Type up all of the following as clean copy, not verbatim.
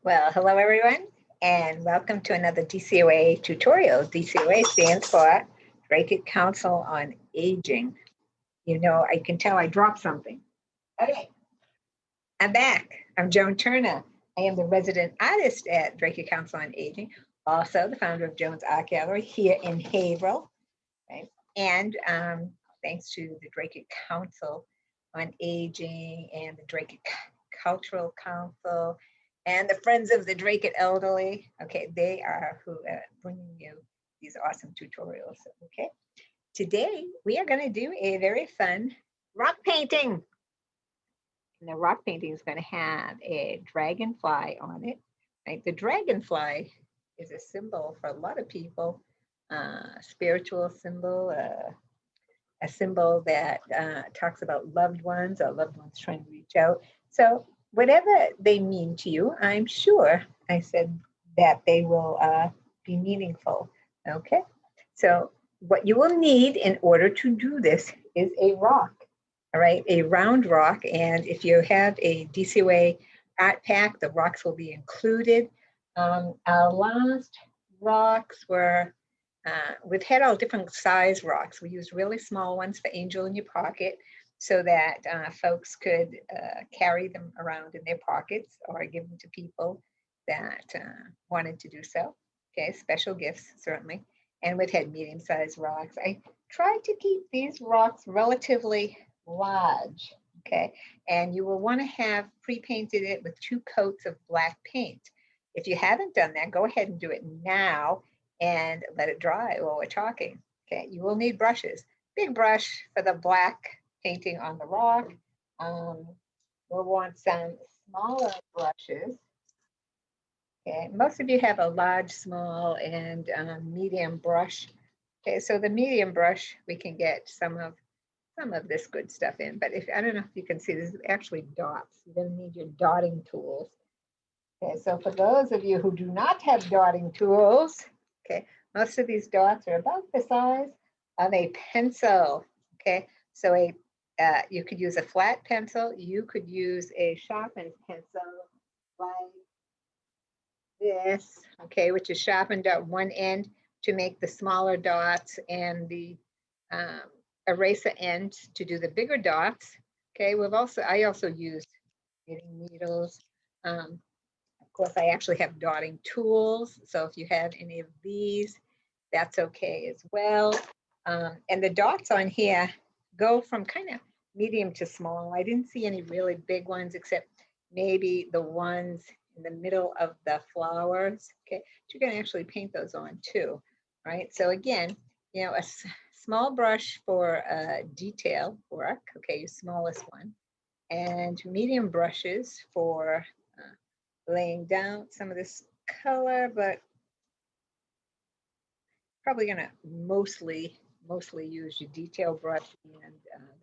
Well, hello everyone, and welcome to another DCOA tutorial. DCOA stands for Drake Council on Aging. You know, I can tell I dropped something. Okay, I'm back. I'm Joan Turner. I am the resident artist at Drake Council on Aging, also the founder of Jones Art Gallery here in Haverhill. Right? And thanks to the Drake Council on Aging and the Drake Cultural Council and the Friends of the Drake Elderly. Okay, they are who are bringing you these awesome tutorials. Okay, today we are going to do a very fun rock painting. And the rock painting is going to have a dragonfly on it. Right, the dragonfly is a symbol for a lot of people, spiritual symbol. A symbol that talks about loved ones or loved ones trying to reach out. So whatever they mean to you, I'm sure I said that they will be meaningful. Okay. So what you will need in order to do this is a rock. All right, a round rock. And if you have a DCOA art pack, the rocks will be included. Our last rocks were we've had all different size rocks. We used really small ones for Angel in Your Pocket so that folks could carry them around in their pockets or give them to people that wanted to do so. Okay, special gifts, certainly. And we've had medium-sized rocks. I tried to keep these rocks relatively large, okay? And you will want to have pre-painted it with 2 coats of black paint. If you haven't done that, go ahead and do it now and let it dry while we're talking. Okay, you will need brushes. Big brush for the black painting on the rock. We'll want some smaller brushes. Okay, most of you have a large, small, and medium brush. Okay, so the medium brush, we can get some of this good stuff in, but if I don't know if you can see, this is actually dots. You're gonna need your dotting tools. Okay, so for those of you who do not have dotting tools, okay, most of these dots are about the size of a pencil. Okay, so you could use a flat pencil. You could use a sharpened pencil like this, okay, which is sharpened at one end to make the smaller dots and the eraser end to do the bigger dots. Okay, I also use knitting needles. Of course, I actually have dotting tools. So if you have any of these, that's okay as well. And the dots on here go from kind of medium to small. I didn't see any really big ones except maybe the ones in the middle of the flowers. Okay, but you can actually paint those on too, right? So again, you know, a small brush for detail work, okay, your smallest one, and medium brushes for laying down some of this color, but probably gonna mostly use your detail brush and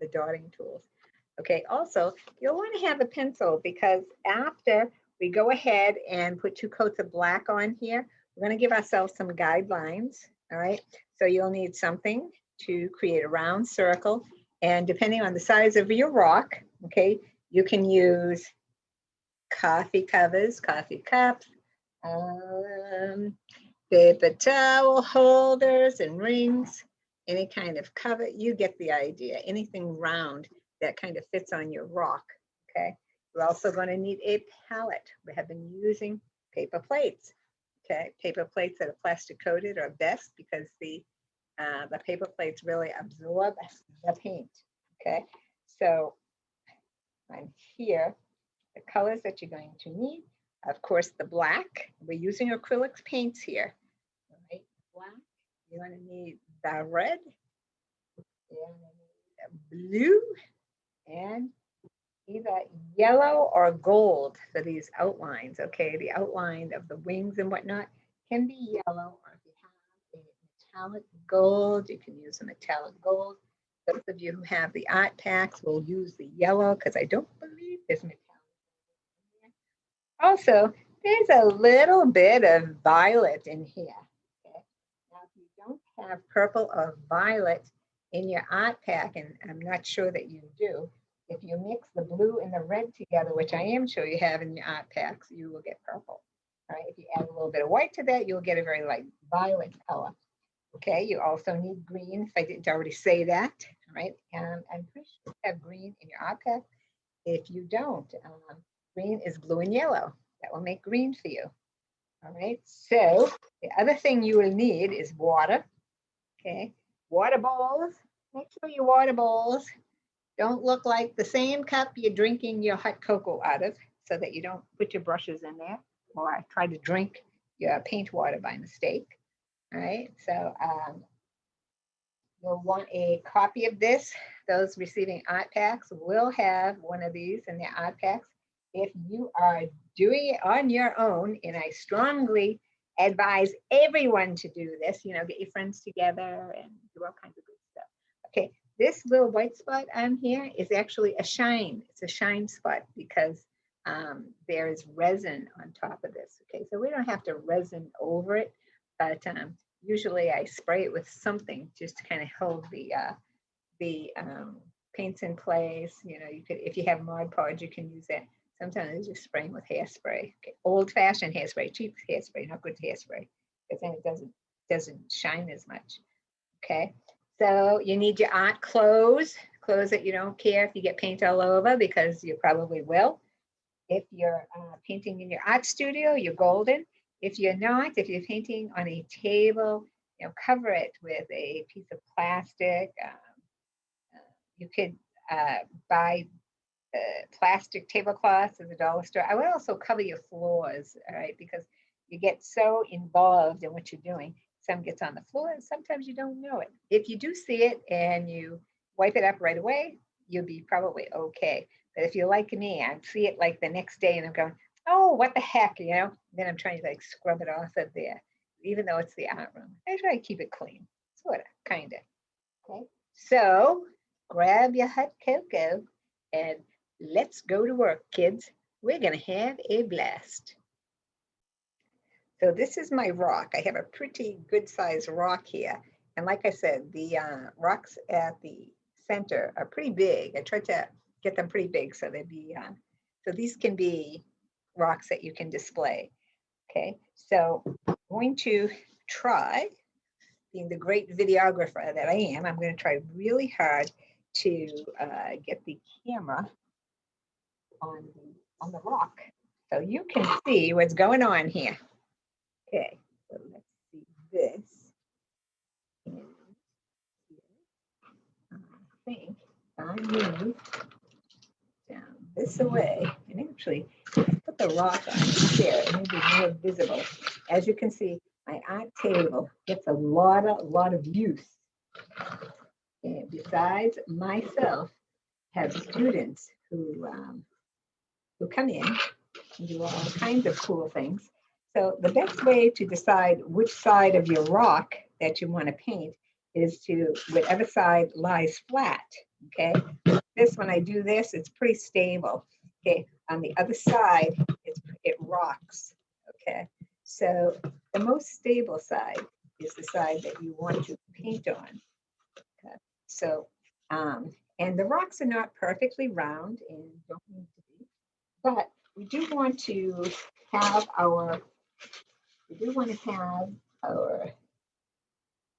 the dotting tools. Okay, also, you'll want to have a pencil because after we go ahead and put 2 coats of black on here, we're going to give ourselves some guidelines, all right? So you'll need something to create a round circle, and depending on the size of your rock, okay, you can use coffee covers, coffee cups, paper towel holders and rings, any kind of cover, you get the idea. Anything round that kind of fits on your rock, okay? We're also going to need a palette. We have been using paper plates, okay? Paper plates that are plastic coated are best because the paper plates really absorb the paint, okay? So I'm here, the colors that you're going to need. Of course, the black, we're using acrylic paints here, right? Black, you're gonna need the red, you're gonna need the blue, and either yellow or gold for these outlines, okay? The outline of the wings and whatnot can be yellow, or if you have a metallic gold, you can use a metallic gold. Those of you who have the art packs will use the yellow because I don't believe there's metallic. Also, there's a little bit of violet in here. Okay? Now, if you don't have purple or violet in your art pack, and I'm not sure that you do, If you mix the blue and the red together, which I am sure you have in your art packs, you will get purple. All right, if you add a little bit of white to that, you'll get a very light violet color. Okay, you also need green, if I didn't already say that. All right, and I'm pretty sure you have green in your art pack. If you don't, green is blue and yellow. That will make green for you. All right, so the other thing you will need is water. Okay, water bowls. Make sure your water bowls don't look like the same cup you're drinking your hot cocoa out of, so that you don't put your brushes in there or try to drink your paint water by mistake. All right, so you'll want a copy of this. Those receiving art packs will have one of these in their art packs. If you are doing it on your own, and I strongly advise everyone to do this, you know, get your friends together and do all kinds of good stuff. Okay, this little white spot on here is actually a shine. It's a shine spot because there is resin on top of this. Okay, so we don't have to resin over it, but usually I spray it with something just to kind of hold the paints in place. You know, you could, if you have Mod Podge, you can use that. Sometimes I just spraying with hairspray. Okay. Old-fashioned hairspray, cheap hairspray, not good hairspray, because then it doesn't shine as much. Okay, so you need your art clothes that you don't care if you get paint all over, because you probably will. If you're painting in your art studio, you're golden. If you're not, if you're painting on a table, you know, cover it with a piece of plastic. You could buy plastic tablecloths at the dollar store. I would also cover your floors, all right, because you get so involved in what you're doing. Some gets on the floor and sometimes you don't know it. If you do see it and you wipe it up right away, you'll be probably okay. But if you're like me, I see it like the next day and I'm going, oh, what the heck, you know? Then I'm trying to like scrub it off of there, even though it's the art room. I try to keep it clean, sort of, kind of. Okay, so grab your hot cocoa and let's go to work, kids. We're gonna have a blast. So this is my rock. I have a pretty good sized rock here. And like I said, the rocks at the center are pretty big. I tried to get them pretty big so they'd be, so these can be rocks that you can display. Okay, so I'm going to try, being the great videographer that I am, I'm going to try really hard to get the camera on the rock so you can see what's going on here. Okay, so let's see this. And I think I move down this away and actually put the rock on here and it'll be more visible. As you can see, my art table gets a lot of use. And besides myself, have students who come in and do all kinds of cool things. So the best way to decide which side of your rock that you want to paint is to whatever side lies flat. Okay, this, when I do this, it's pretty stable. Okay, on the other side, it rocks. Okay, so the most stable side is the side that you want to paint on. Okay, so and the rocks are not perfectly round and don't need to be, but we do want to have our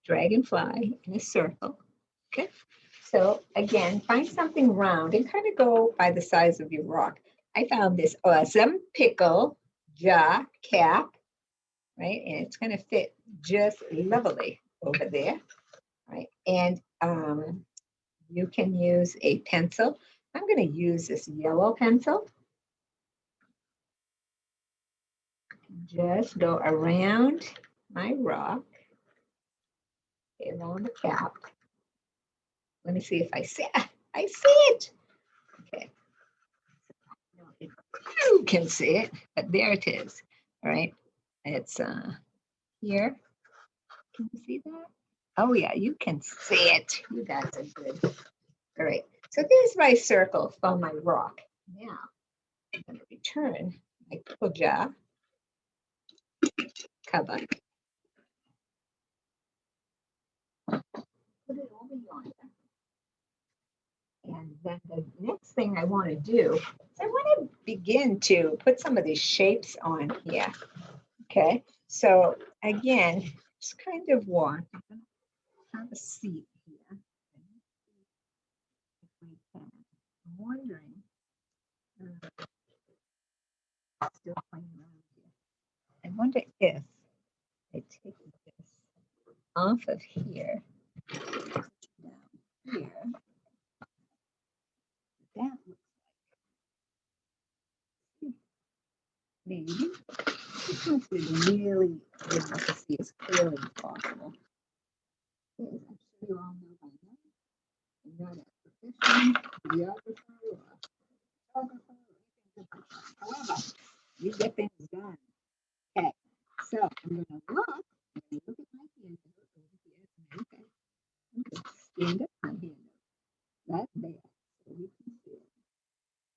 dragonfly in a circle. Okay, so again, find something round and kind of go by the size of your rock. I found this awesome pickle jar cap, right? And it's going to fit just lovely over there, right? And you can use a pencil. I'm going to use this yellow pencil. Just go around my rock, around the cap. Let me see if I see it. I see it. Okay. You can see it, but there it is. All right. It's here. Can you see that? Oh yeah, you can see it. You guys are good. All right. So there's my circle from my rock. Now I'm going to return my pickle jar cover. Put it over yonder. And then the next thing I want to do is I want to begin to put some of these shapes on here. Okay, so again, just kind of walk. I'm going to have a seat here. I'm wondering, still playing around here. I wonder if I take this off of here, down here. That looks like maybe. This one's really good to see as clearly as possible. As I'm sure you all know by now, I'm not a professional videographer or photographer or anything like that. However, you get things done. Okay, so I'm going to look. I'm going to look at my hand over here. Okay, I'm going to stand up my hand right there so we can see it.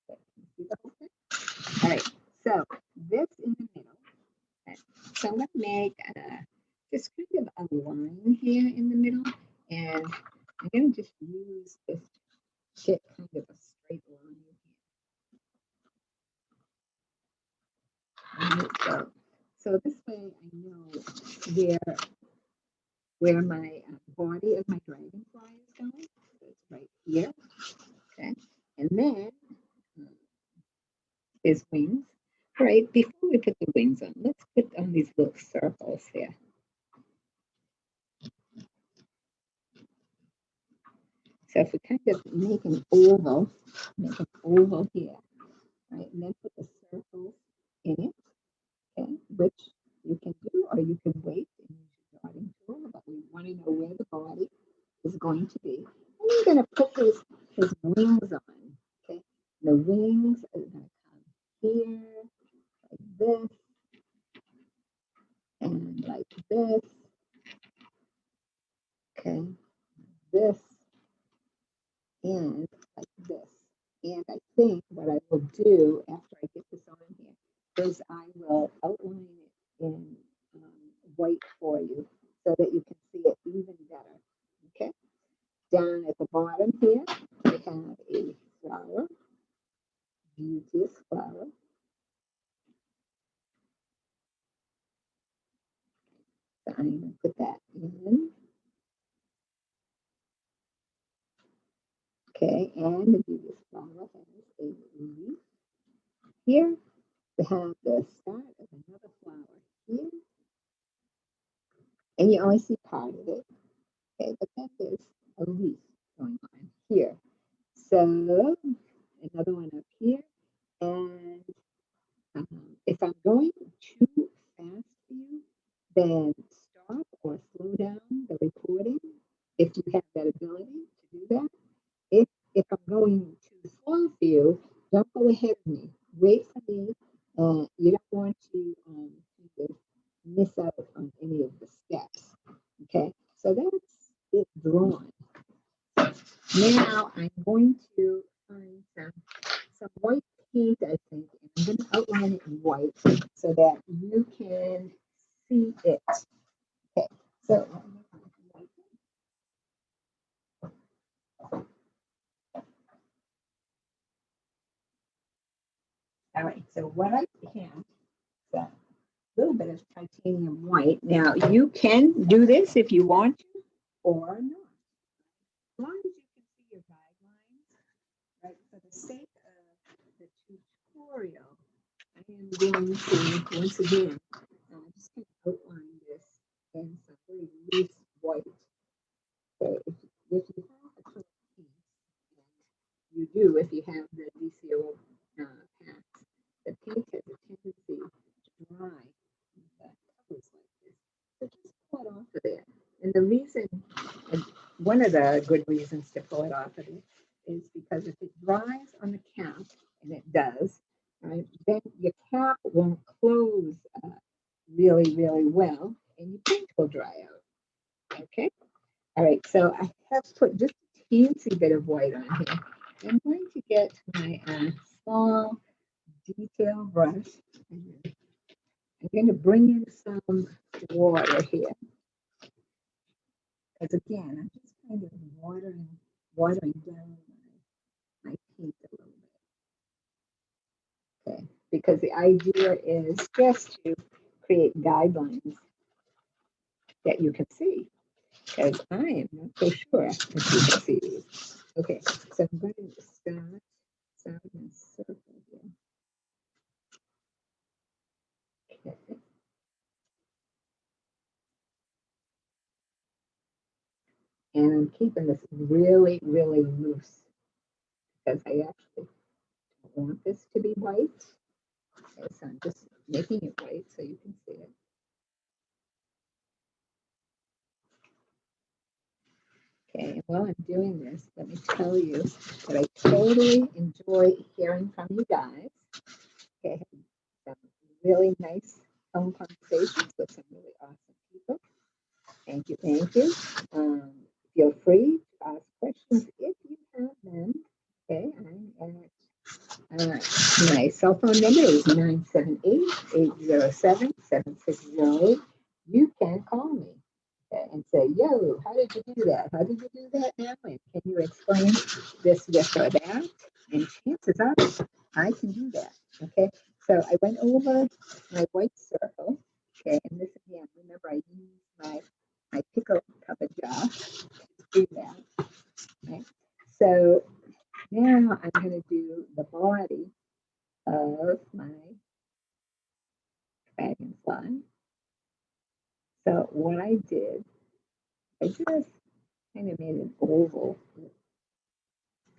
Okay, can you see the whole thing? All right, so this in the middle. Okay. So I'm going to make just kind of a line here in the middle, and I'm going to just use this to get kind of a straight line here. Right, so this way I know where my body of my dragonfly is going. So it's right here. Okay, and then his wings. All right, before we put the wings on, let's put on these little circles here. So if we kind of make an oval here, right, and then put the circles in it, okay, which you can do or you can wait and use your dotting tool, but we want to know where the body is going to be. And we're going to put his wings on, okay. The wings are going to come here, like this, and like this, okay, this, and like this. And I think what I will do after I get this on here is I will outline it in white for you so that you can see it even better. Okay. Down at the bottom here, we have a flower, beauteous flower. So I'm going to put that in. Okay, and the beauteous flower has a leaf here. We have the start of another flower here. And you only see part of it. Okay, but then there's a leaf going on here. So another one up here. And if I'm going too fast for you, then stop or slow down the recording if you have that ability to do that. If I'm going too slow for you, don't go ahead of me. Wait for me. You don't want to kind of miss out on any of the steps. Okay, so that's it drawn. Now I'm going to find some white paint, I think, and I'm going to outline it in white so that you can see it. Okay, so all right, so what I have is a little bit of titanium white. Now you can do this if you want to or not. As long as you can see your guidelines, right, for the sake of the tutorial, I am going to, once again, just kind of outline this in some very loose white. So if you have acrylic paint, and you do if you have the DCO packs, the paint has a tendency to dry covers like this. So just pull it off of there. And the reason, one of the good reasons to pull it off of it is because if it dries on the cap, and it does, right, then your cap won't close really, really well, and your paint will dry out. Okay. All right. So I have put just a teensy bit of white on here. I'm going to get my small detail brush. I'm going to bring in some water here. Because again, I'm just kind of watering down paint a little bit. Okay, because the idea is just to create guidelines that you can see. Because I am not so sure if you can see these. Okay, so I'm going to start in a circle here. Okay. And I'm keeping this really, really loose because I actually don't want this to be white. Okay, so I'm just making it white so you can see it. Okay, and while I'm doing this, let me tell you that I totally enjoy hearing from you guys. Okay, I had some really nice phone conversations with some really awesome people. Thank you, thank you. Feel free to ask questions if you have them. Okay, my cell phone number is 978-807-7608. You can call me, okay, and say, yo, how did you do that? How did you do that now? And can you explain this or that? And chances are I can do that. Okay. So I went over my white circle. Okay. And this again, remember I used my pickle cover jar to do that. Right. So now I'm going to do the body of my dragonfly. So what I did, I just kind of made an oval,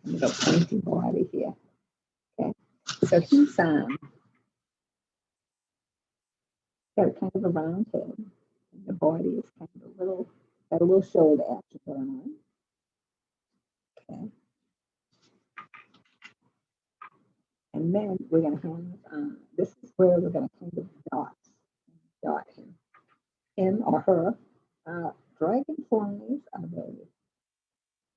kind of a pointy body here. Okay. So he's got kind of a round head. And the body is kind of got a little shoulder action going on. Okay. And then we're going to have, this is where we're going to kind of dot him or her. Dragonflies are they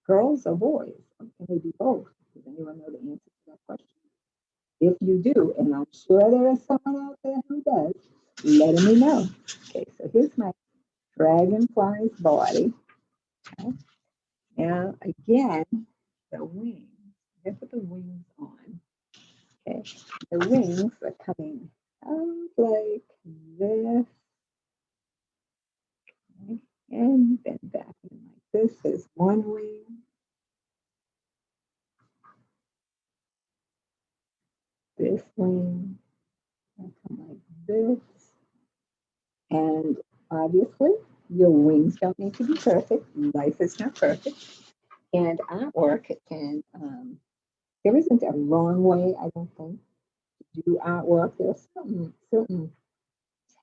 girls or boys? Or can they be both? Does anyone know the answer to that question? If you do, and I'm sure there is someone out there who does, let me know. Okay, so here's my dragonfly's body. Okay. Now, again, the wings, I put the wings on. Okay, the wings are coming out like this. Okay. And then back in like this is one wing. This wing, and come like this. And obviously, your wings don't need to be perfect. Life is not perfect. And artwork can, there isn't a wrong way, I don't think, to do artwork. There's certain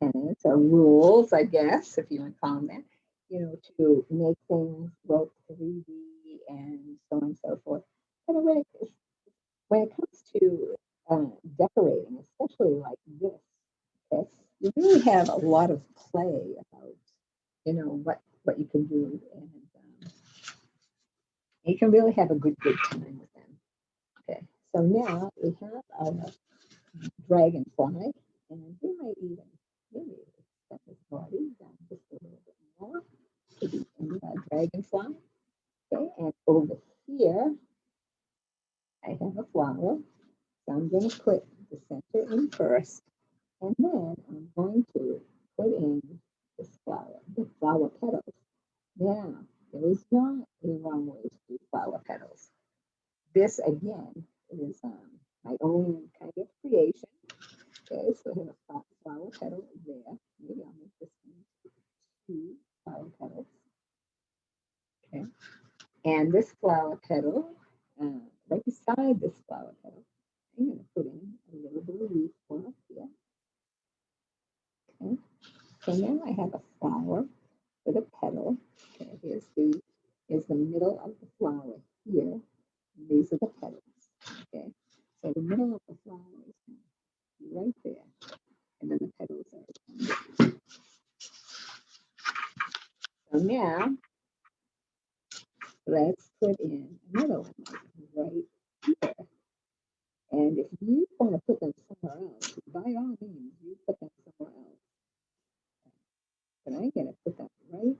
tenets or rules, I guess, if you want to call them that, to make things look 3D and so on and so forth. But when it comes to decorating, especially like this, okay, you really have a lot of play about, what you can do, and you can really have a good time with them. Okay, so now we have our dragonfly, and we might even maybe extend his body down just a little bit more to be in our dragonfly. Okay, and over here, I have a flower. So I'm going to put the center in first, and then I'm going to put in this flower, the flower petals. Now, there is not a wrong way to do flower petals. This, again, is my own kind of creation. Okay, so I have a flower petal there. Maybe I'll make this one two flower petals. Okay, and this flower petal, right beside this flower petal, I'm going to put in a little bit of leaf work here. Okay, so now I have a flower with a petal. Okay, here's the middle of the flower here. These are the petals. Okay, so the middle of the flower is right there, and then the petals are. So now let's put in another one right here. And if you want to put them somewhere else, by all means, you put them somewhere else. But I'm going to put them right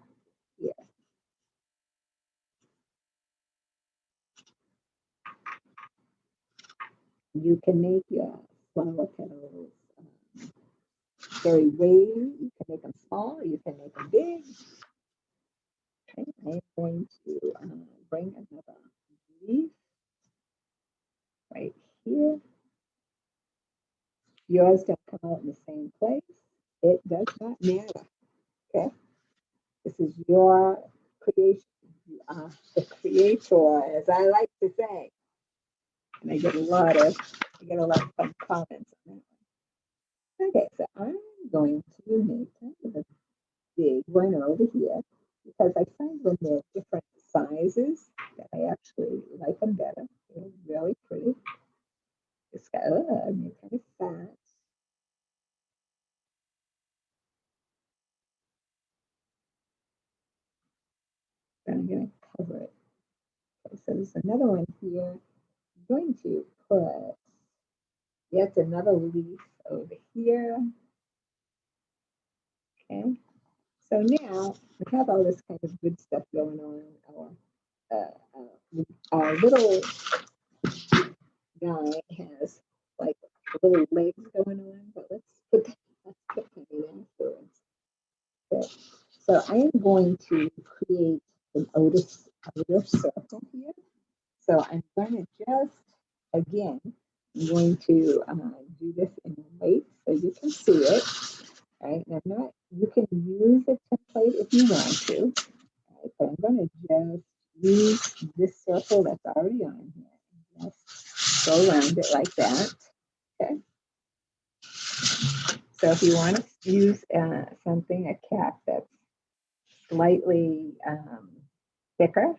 here. you can make your flower petals very wavy. You can make them small, you can make them big. Okay, I'm going to bring another leaf right here. Yours don't come out in the same place. It does not matter. Okay, this is your creation. You are the creator, as I like to say. And I get a lot of fun comments on that. Okay, so I'm going to make kind of a big one over here because I find when they're different sizes that I actually like them better. They're really pretty. This guy, I mean, kind of fat. Then I'm going to cover it. Okay, so there's another one here. I'm going to put yet another leaf over here. Okay, so now we have all this kind of good stuff going on. Our little guy has like little legs going on, but let's put that in afterwards. Okay. So I am going to create an outer circle here. So I'm going to just, again, I'm going to do this in white so you can see it. Right? And I'm not, you can use a template if you want to, right? But I'm going to just use this circle that's already on here. Just go around it like that. Okay. So if you want to use something, a cap that's slightly thicker,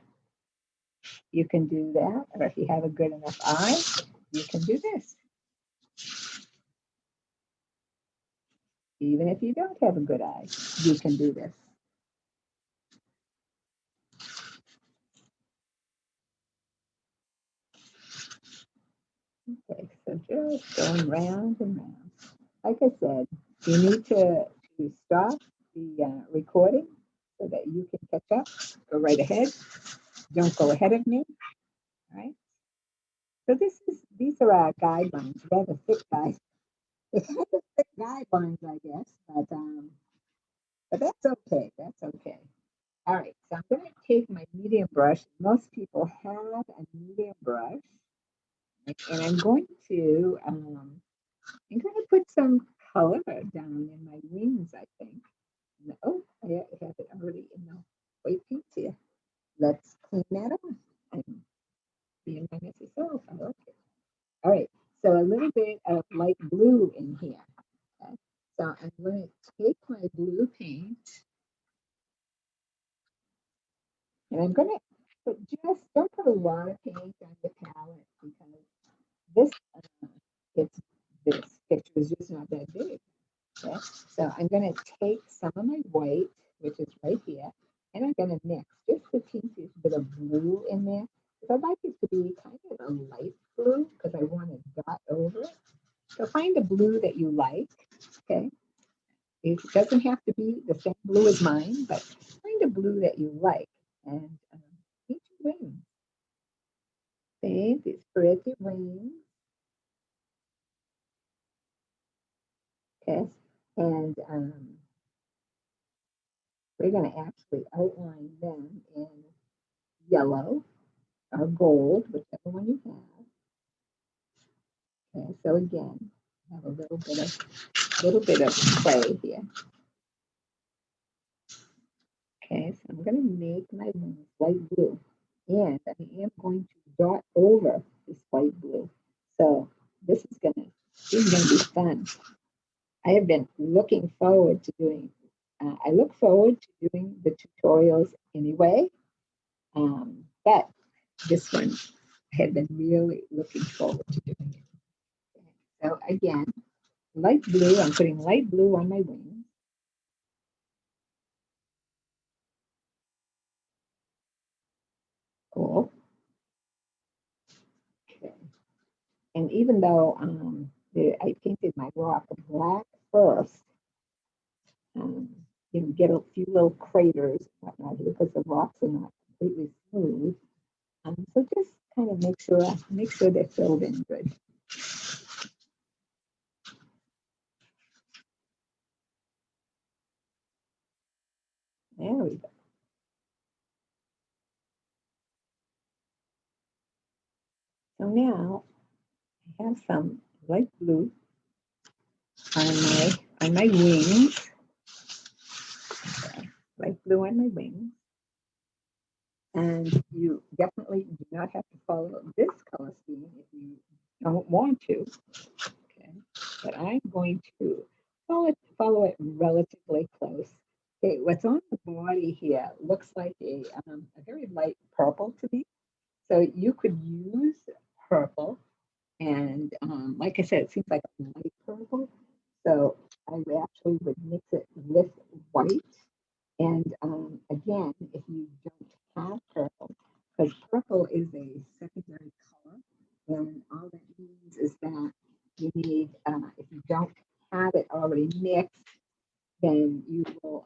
you can do that. Or if you have a good enough eye, you can do this. Even if you don't have a good eye, you can do this. Okay, so just going round and round. Like I said, you need to stop the recording so that you can catch up. Go right ahead. Don't go ahead of me. All right. So these are our guidelines, rather thick guys. It's kind of thick guidelines, I guess, but that's okay. That's okay. All right. So I'm going to take my medium brush. Most people have a medium brush, and I'm going to put some color down in my wings. I think. Oh, I have it already in the white paint here. Let's clean that up. I'm being my messy self. I like it. All right, so a little bit of light blue in here. Okay. So I'm going to take my blue paint and I'm going to put don't put a lot of paint on the palette because this, this picture is just not that big. Okay, so I'm going to take some of my white, which is right here, and I'm going to mix just a teensy bit of blue in there. Because I like it to be kind of a light blue because I want to dot over it. So find a blue that you like, okay? It doesn't have to be the same blue as mine, but find a blue that you like and paint your wings. Paint these pretty wings. Okay, and we're going to actually outline them in yellow or gold, whichever one you have. Okay, so again, I have a little bit of clay here. Okay, so I'm going to make my wings light blue, and I am going to dot over this white blue. So this is going to be fun. I have been looking forward to doing. I look forward to doing the tutorials anyway, but this one I have been really looking forward to doing it. Okay, so again, light blue. I'm putting light blue on my wings. Cool. Okay. And even though I painted my rock black first, you know, get a few little craters and whatnot here because the rocks are not completely smooth. So just kind of make sure they're filled in good. There we go. So now I have some light blue on my wings. Okay. Light blue on my wings. And you definitely do not have to follow this color scheme if you don't want to. Okay. But I'm going to follow it relatively close. Okay, what's on the body here looks like a very light purple to me. So you could use purple, and like I said, it seems like a light purple. So I actually would mix it with white. And again, if you don't have purple, because purple is a secondary color, then all that means is that you need, if you don't have it already mixed, then you'll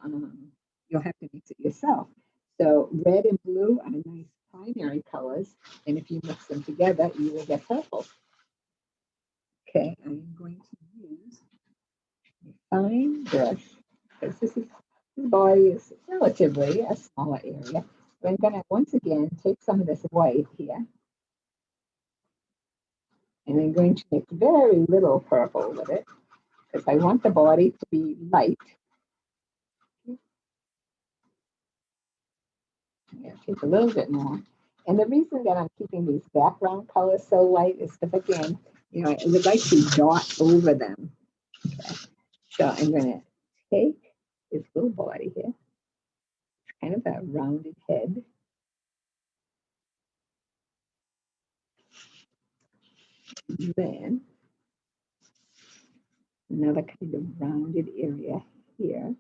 have to mix it yourself. So red and blue are nice primary colors, and if you mix them together, you will get purple. Okay, I'm going to use a fine brush because this body is relatively a smaller area. So I'm going to once again take some of this white here, and I'm going to make very little purple with it because I want the body to be light. Yeah, take a little bit more. And the reason that I'm keeping these background colors so light is because, again, you know, I would like to dot over them. Okay. So I'm going to take this little body here, kind of a rounded head. And then another kind of rounded area here.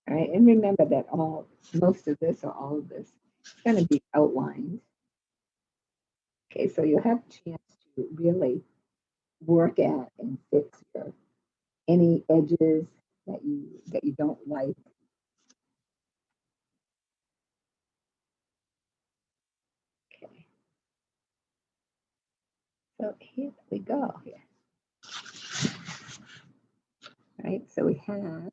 All right, and remember that most of this or all of this is going to be outlined. Okay, so you'll have a chance to really work at and fix any edges that you don't like. Okay, so here we go. Here, all right. So we have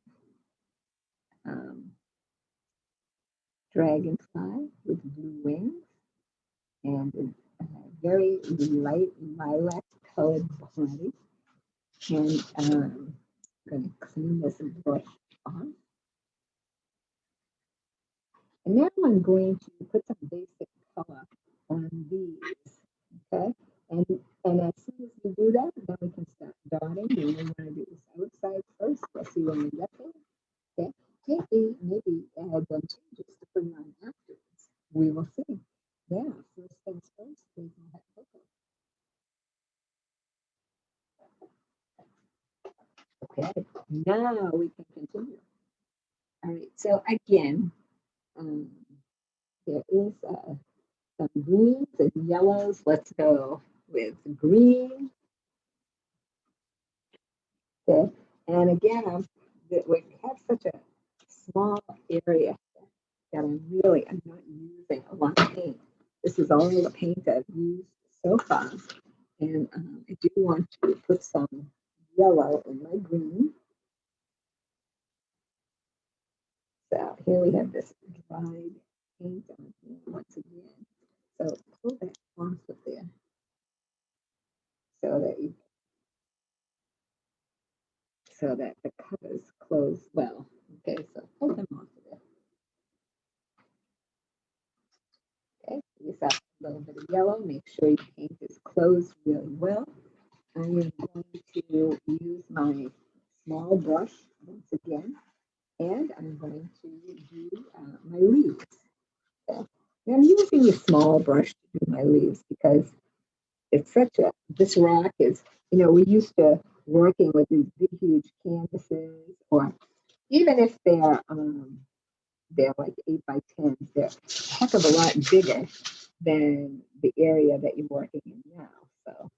dragonfly with blue wings and a very light lilac colored body. And I'm going to clean this brush off. And now I'm going to put some basic color on these, okay? And as soon as we do that, then we can start dotting. We want to do this outside first. Let's see when we get there. Okay, maybe add some changes to put on afterwards. We will see. Yeah, first things first, we can have cocoa. Okay, now we can continue. All right, so again, there is some greens and yellows. Let's go with green. Okay. And again, we have such a small area that I'm not using a lot of paint. This is all the paint I've used so far. And I do want to put some yellow in my green. So here we have this dried paint on here once again. So pull that off of there so that the covers close well. Okay, so pull them off of there. Okay, you saw a little bit of yellow. Make sure your paint is closed really well. I am going to use my small brush once again, and I'm going to do my leaves. Okay. And I'm using the small brush to do my leaves because it's this rock is, you know, we used to working with these big, huge canvases, or even if they're like 8x10s, they're a heck of a lot bigger than the area that you're working in now. So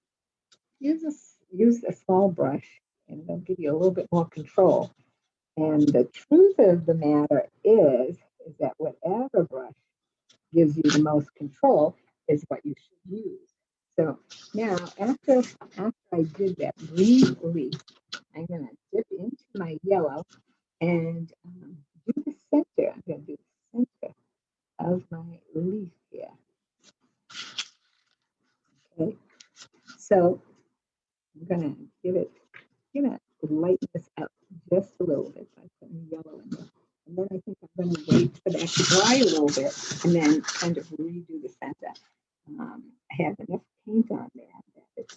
use a small brush and they'll give you a little bit more control. And the truth of the matter is that whatever brush gives you the most control is what you should use. So now after I did that green leaf, I'm gonna dip into my yellow and do the center. I'm gonna do the center of my leaf here. Okay, so I'm gonna gonna lighten this up just a little bit by putting yellow in there. And then I think I'm gonna wait for that to dry a little bit and then kind of redo the center. I have enough paint on there that it's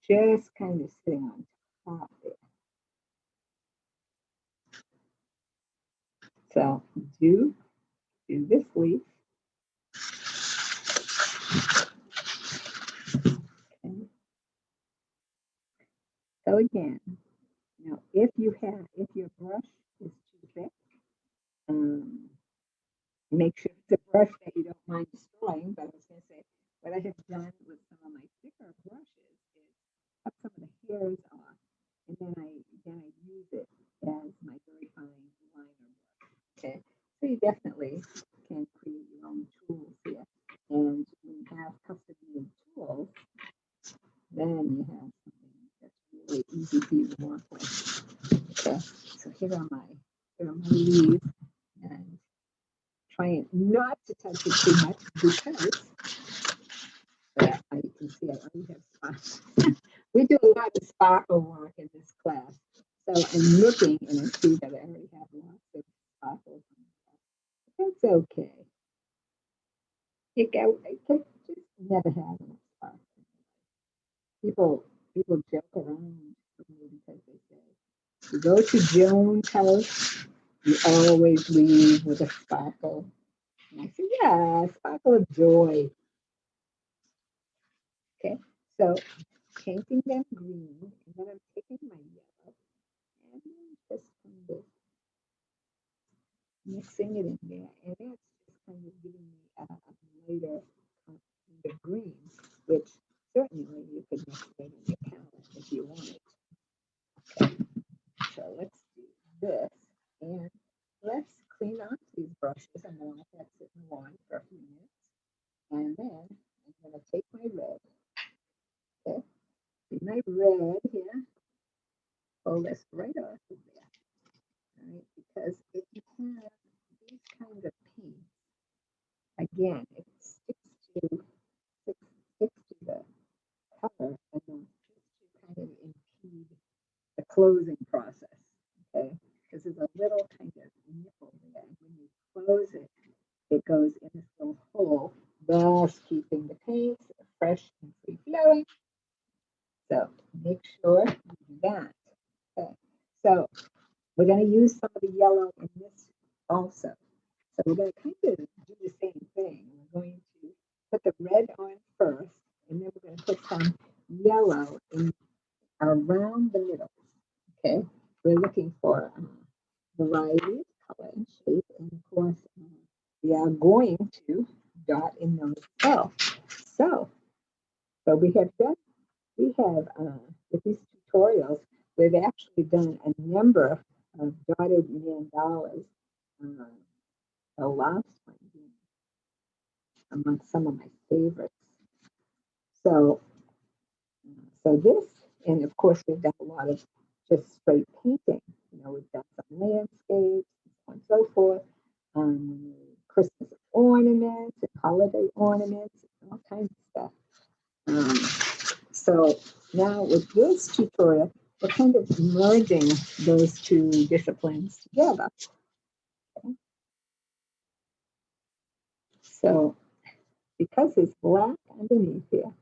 just kind of sitting on top there. So do this leaf. Okay. So again, now if your brush is too thick, make sure it's a brush that you don't mind destroying. But I was going to say, what I have done with some of my thicker brushes is cut some of the hairs off, and then I use it as my very fine liner brush. Okay, so you definitely can create your own tools here, and when you have custom made tools, then you have something that's really easy for you to work with. Okay, so here are my leaves, and trying not to touch it too much because I can see I already have spots. We do a lot of sparkle work in this class. So I'm looking and I see that I already have lots of sparkles on that. That's okay. I just never have enough sparkles. People joke around with me because they say, you go to Joan's house, you always leave with a sparkle. And I say, yeah, sparkle of joy. Okay, so painting them green, and then I'm taking my yellow and just kind of mixing it in there, and that's just kind of giving me a lighter kind of green, which certainly you could mix it in your palette if you wanted. Okay, so let's do this, and let's clean off these brushes. I'm going to let that sit in the water for a few minutes, and then I'm going to take my red. Okay, see my red here. Pull this right off of there. All right, because if you have these kinds of paints, again, it sticks to the color and then sticks to kind of impede the closing process. Okay, because there's a little kind of nipple there. When you close it, it goes in this little hole, thus keeping the paints fresh and free flowing. So make sure you do that. Okay, so we're going to use some of the yellow in this also. So we're going to kind of do the same thing. We're going to put the red on first, and then we're going to put some yellow in around the middle. Okay, we're looking for variety of color and shape, and of course, we are going to dot in those cells. So we have with these tutorials, we've actually done a number of dotted mandalas. The last one being among some of my favorites. So this, and of course, we've done a lot of just straight painting. We've done some landscapes, and so on and so forth. Christmas ornaments and holiday ornaments, and all kinds of stuff. So now with this tutorial, we're kind of merging those two disciplines together. Okay. So because it's black underneath here,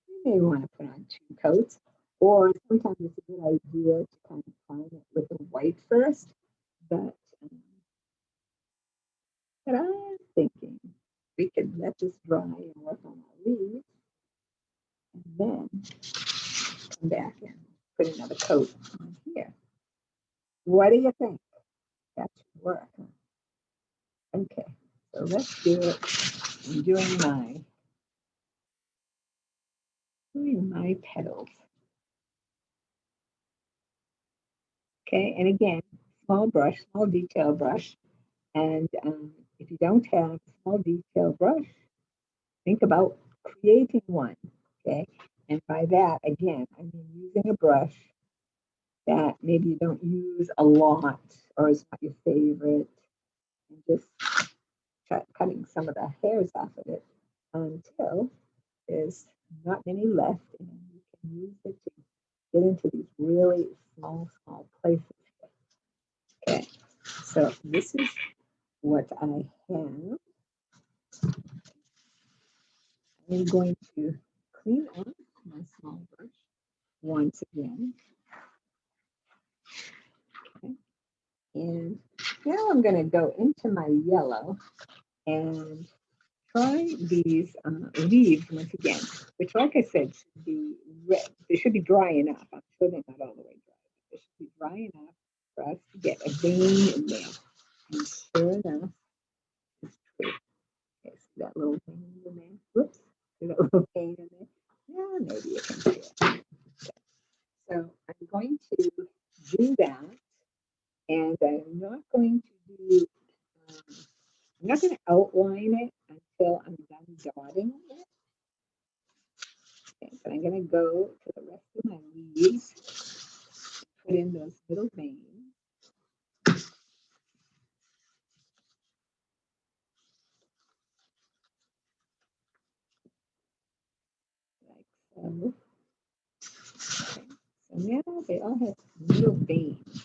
you may want to put on 2 coats, or sometimes it's a good idea to kind of prime it with the white first. But I'm thinking we could let this dry and work on our leaves, and then come back and put another coat on here. What do you think? That should work. Okay, so let's do it. I'm doing my petals. Okay, and again, small brush, small detail brush. And if you don't have a small detail brush, think about creating one, okay? And by that, again, I mean using a brush that maybe you don't use a lot or is not your favorite, and just cutting some of the hairs off of it until there's not many left, and you can use it to get into these really small places. Okay, so this is what I have. I'm going to clean off my small brush once again. Okay. And now I'm going to go into my yellow and try these leaves once again, which, like I said, should be red. They should be dry enough. I'm sure they're not all the way dry, but they should be dry enough for us to get a vein in there. And sure enough, it's true. Okay, see that little vein in there? Whoops, see that little vein in there? Yeah, maybe you can see it. Okay. So I'm going to do that, and I'm not going to do, I'm not going to outline it until I'm done dotting it. Okay, but I'm going to go to the rest of my leaves, put in those little veins. Like so. Okay. So now they all have little veins.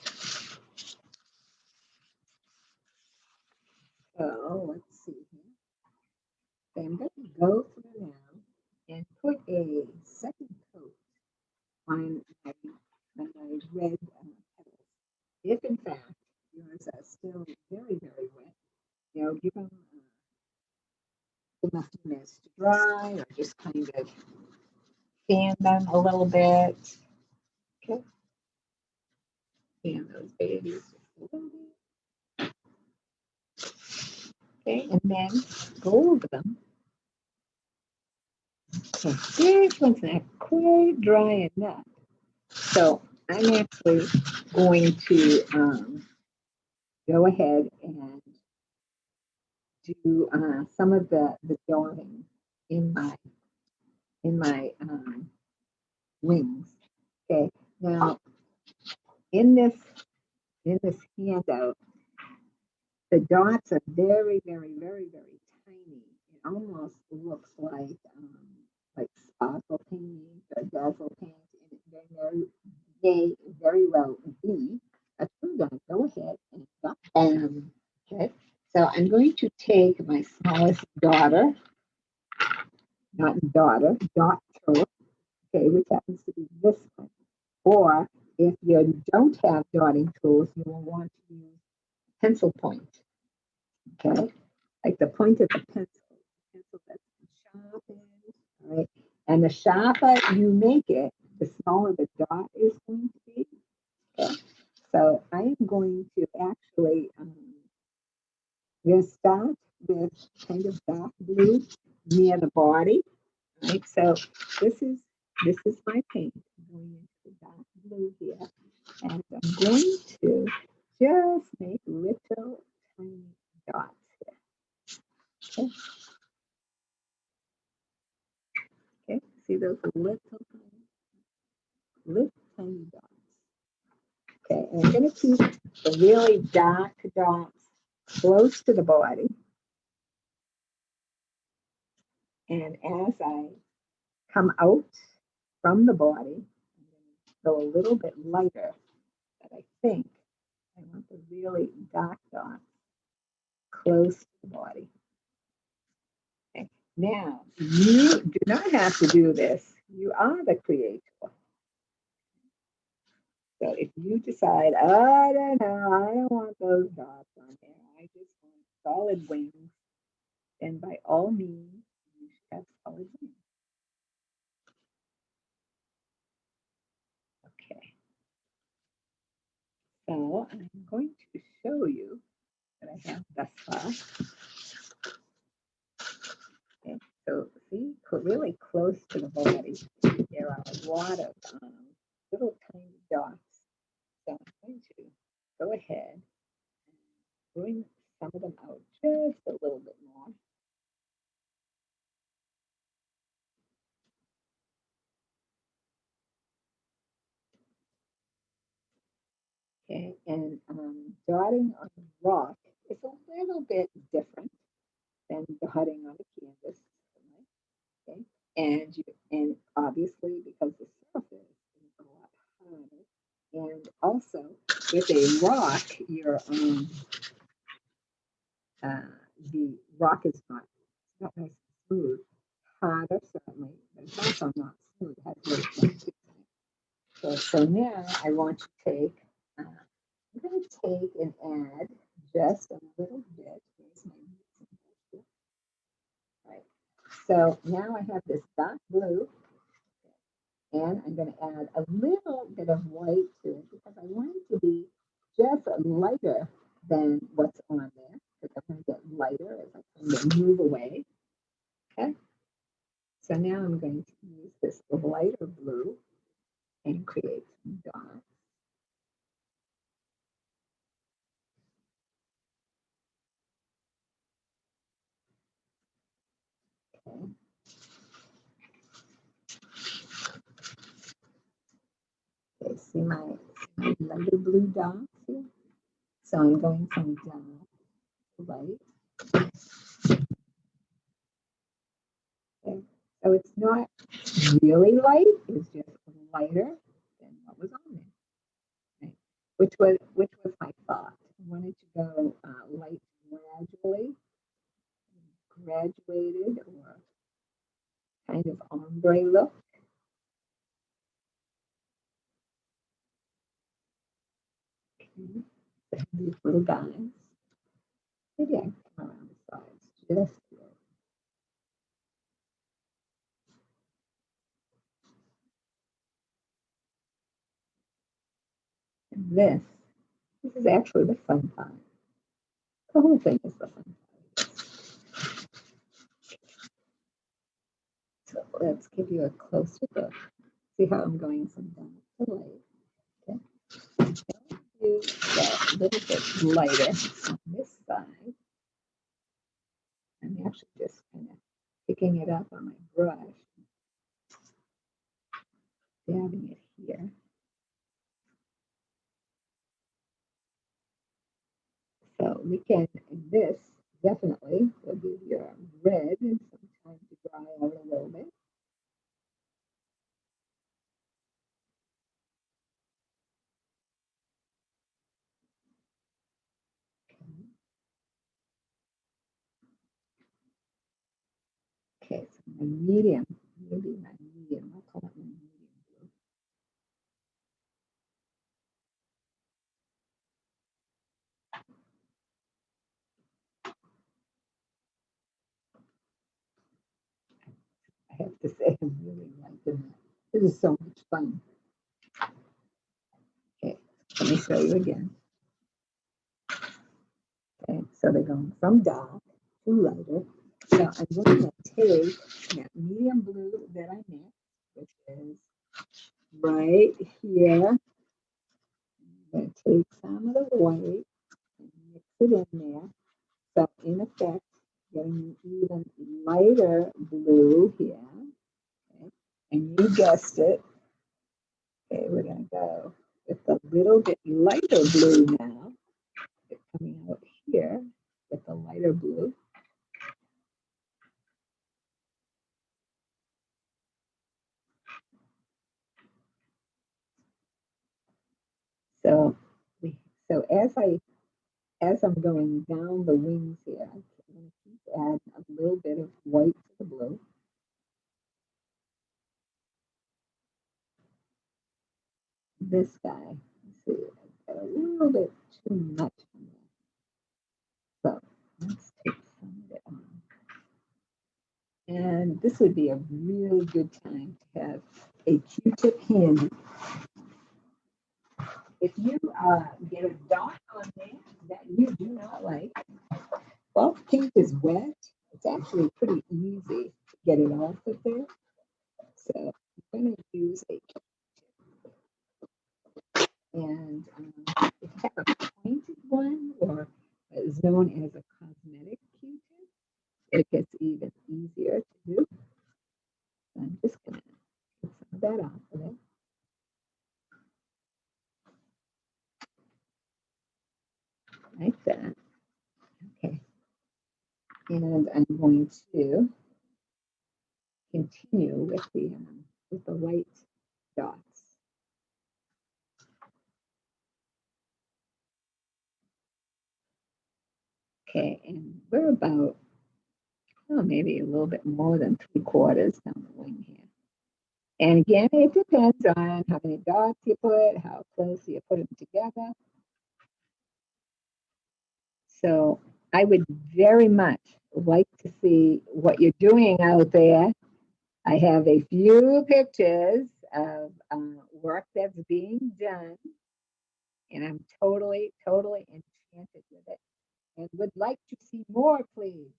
So let's see here. So I'm going to go through now and put a second coat on my red petals. If in fact yours are still very wet, give them enough minutes to dry, or just kind of fan them a little bit. Okay, fan those babies just a little bit. Okay, and then go over them. Okay, this one's not quite dry enough, so I'm actually going to go ahead and do some of the dotting in my wings. Okay, now in this handout, the dots are very tiny. It almost looks like sparkle paint or dazzle paint, and they very well be a true dot. Go ahead and dot. Okay, so I'm going to take my smallest daughter, not daughter, daughter, okay, which happens to be this one. Or if you don't have dotting tools, you will want to use pencil point, okay? Like the point of the pencil that's sharpened, all right? And the sharper you make it, the smaller the dot is going to be, okay? So I am going to actually, we'll start with kind of dark blue near the body, right? So this is my paint. I'm going into the dark blue here, and I'm going to just make little tiny dots here. Okay, okay. See those little tiny dots. Okay, and I'm going to keep the really dark dots close to the body. And as I come out from the body, I'm going to go a little bit lighter, but I think I want the really dark dots close to the body. Okay. Now, you do not have to do this. You are the creator. So if you decide, I don't know, I don't want those dots on there, I just want solid wings, then by all means, you should have solid wings. Okay. So I'm going to show you what I have thus far. Okay. So see, really close to the body, there are a lot of little tiny dots. So I'm going to go ahead and bring some of them out just a little bit more. Okay, and dotting on rock is a little bit different than dotting on a canvas. Okay, and obviously because the surface is a lot harder, and also with a rock, uh, the rock is not nice and smooth. Harder certainly, but it's also not smooth. It has really points in it. So now I want to take. I'm going to take and add just a little bit. Here's my right. So now I have this dark blue, and I'm going to add a little bit of white to it because I want it to be just lighter than what's on there. Because I'm going to get lighter as I kind of move away. Okay. So now I'm going to use this lighter blue and create some dots. Okay. Okay, see my lighter blue dots here? So I'm going from dark to light. Okay. So it's not really light, it's just lighter than what was on there. Okay. Which was my thought. I wanted to go light graduated or kind of ombre look. Okay. These little guys. Maybe I can come around the sides just a little. And this is actually the fun part. The whole thing is the fun part. So let's give you a closer look. See how I'm going from dark to light. Okay. Do that a little bit lighter on this side. I'm actually just kind of picking it up on my brush, dabbing it here. So we can, this definitely will give your red some time to dry out a little bit. Okay, so my medium, maybe my medium, I'll call it my medium blue. I have to say, I'm really liking that. This is so much fun. Okay, let me show you again. Okay, so they're going from dark to lighter. So I'm going to take that medium blue that I mixed, which is right here. I'm going to take some of the white and mix it in there. So in effect, getting an even lighter blue here. Okay. And you guessed it. Okay, we're going to go with a little bit lighter blue now. It's coming out here with the lighter blue. So so as I'm going down the wings here, I'm going to keep adding a little bit of white to the blue. This guy, see, I've got a little bit too much on there. So let's take some of it on. And this would be a really good time to have a Q-tip handy. If you get a dot on there that you do not like, well, paint is wet. It's actually pretty easy to get it off of there. So I'm going to use a Q-tip. And if you have a pointed one or is known as a cosmetic Q-tip, it gets even easier to do. So I'm just going to get some of that off of it. And I'm going to continue with the white dots. Okay, and we're about, oh, maybe a little bit more than 3/4 down the wing here. And again, it depends on how many dots you put, how close you put them together. So I would very much like to see what you're doing out there. I have a few pictures of work that's being done, and I'm totally, totally enchanted with it. And would like to see more, please.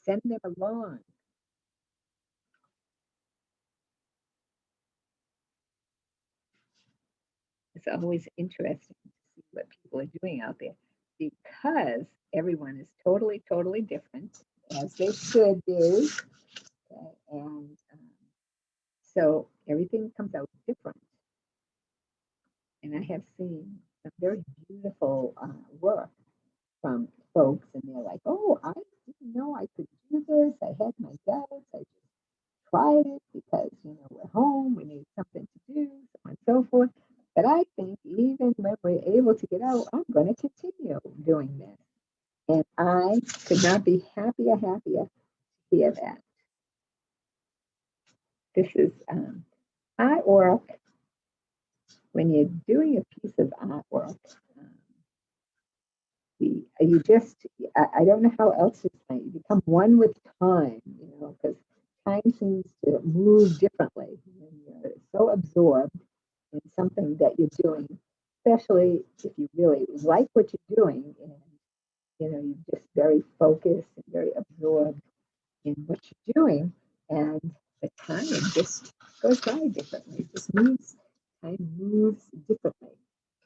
Send them along. It's always interesting to see what people are doing out there because everyone is totally, totally different, as they should be. Okay? And so everything comes out different. And I have seen some very beautiful work from folks, and they're like, oh, I didn't know I could do this. I had my doubts. I just tried it because, we're home, we need something to do, so on and so forth. But I think even when we're able to get out, I'm going to continue doing this. And I could not be happier to hear that. This is artwork. When you're doing a piece of artwork, you just, I don't know how else to say, you become one with time, because time seems to move differently when you're so absorbed in something that you're doing, especially if you really like what you're doing and you're just very focused and very absorbed in what you're doing, and the time just goes by differently. It just moves, time moves differently.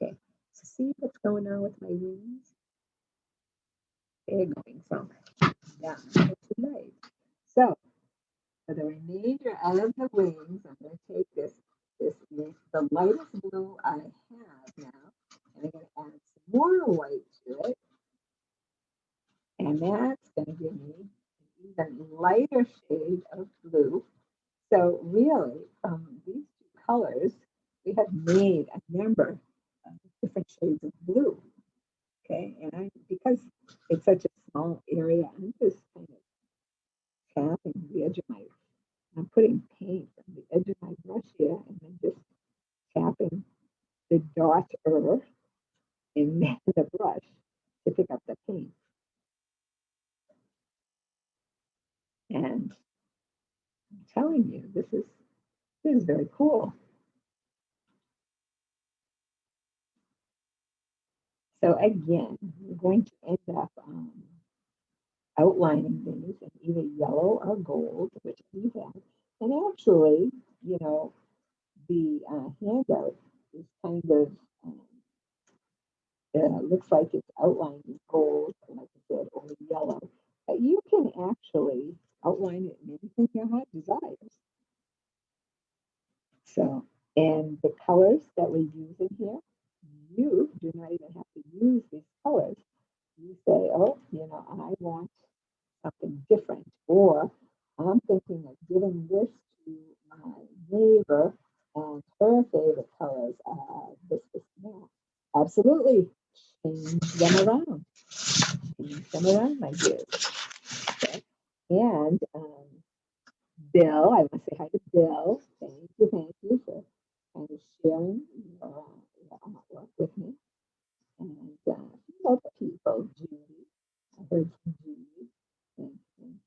Okay, so see what's going on with my wings? They're going from down to light. So for the remainder of the wings, I'm going to take this the lightest blue I have now, and I'm going to add some more white to it. And that's going to give me an even lighter shade of blue. So really, from these two colors, we have made a number of different shades of blue. Okay, and because it's such a small area, I'm just kind of tapping the edge of I'm putting paint on the edge of my brush here and then just tapping the dot in the brush to pick up the paint. And I'm telling you, this is very cool. So again, we're going to end up outlining these in either yellow or gold, which you have. And actually, the handout is kind of looks like it's outlined in gold, like I said, or yellow. But you can actually outline it in anything your heart desires. So, and the colors that we use in here, you do not even have to use these colors. You say, oh, I want something different, or I'm thinking of giving this to my neighbor, and her favorite colors are this, that. Absolutely, change them around. Change them around, my dear. Okay. And Bill, I want to say hi to Bill. Thank you for kind of sharing your artwork with me. And other people, Judy. I heard from Judy. Thank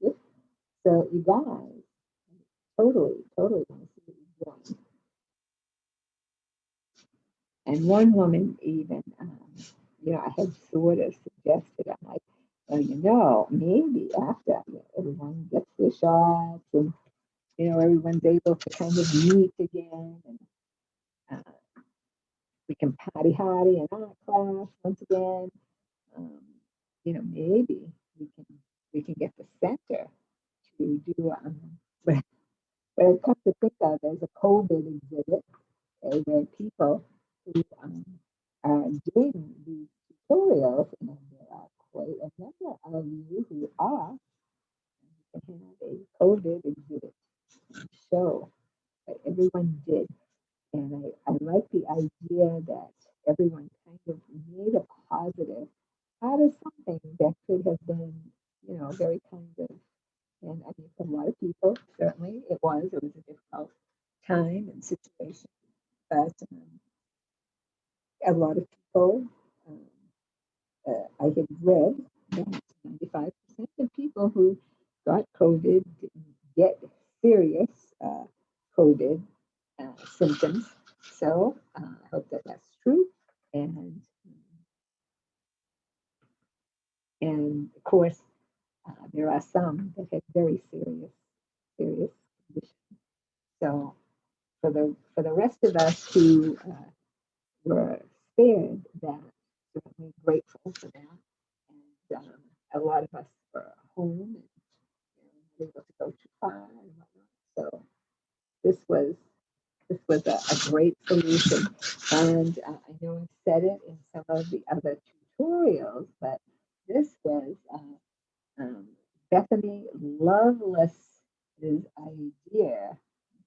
you. So you guys, totally want to see what you're doing. And one woman even, I had sort of suggested, I'm like, well, maybe after everyone gets their shots and, everyone's able to kind of meet again and we can party hardy in art class once again. Maybe we can get the center to do what I come to think of as a COVID exhibit, where people who are doing these tutorials, and there are quite a number of you who are, to have a COVID exhibit show that everyone did. And I like the idea that everyone kind of made a positive out of something that could have been, very kind of, and I mean, for a lot of people, certainly it was a difficult time and situation, but a lot of people, um, I had read that 95% of people who got COVID didn't get serious COVID symptoms. So I hope that that's true. And of course, there are some that have very serious conditions. So for the rest of us who were spared that, certainly grateful for that. And a lot of us were home and able to go too far and whatnot. So this was a great solution. And I know I've said it in some of the other tutorials, but this was Bethany Lovelace's idea,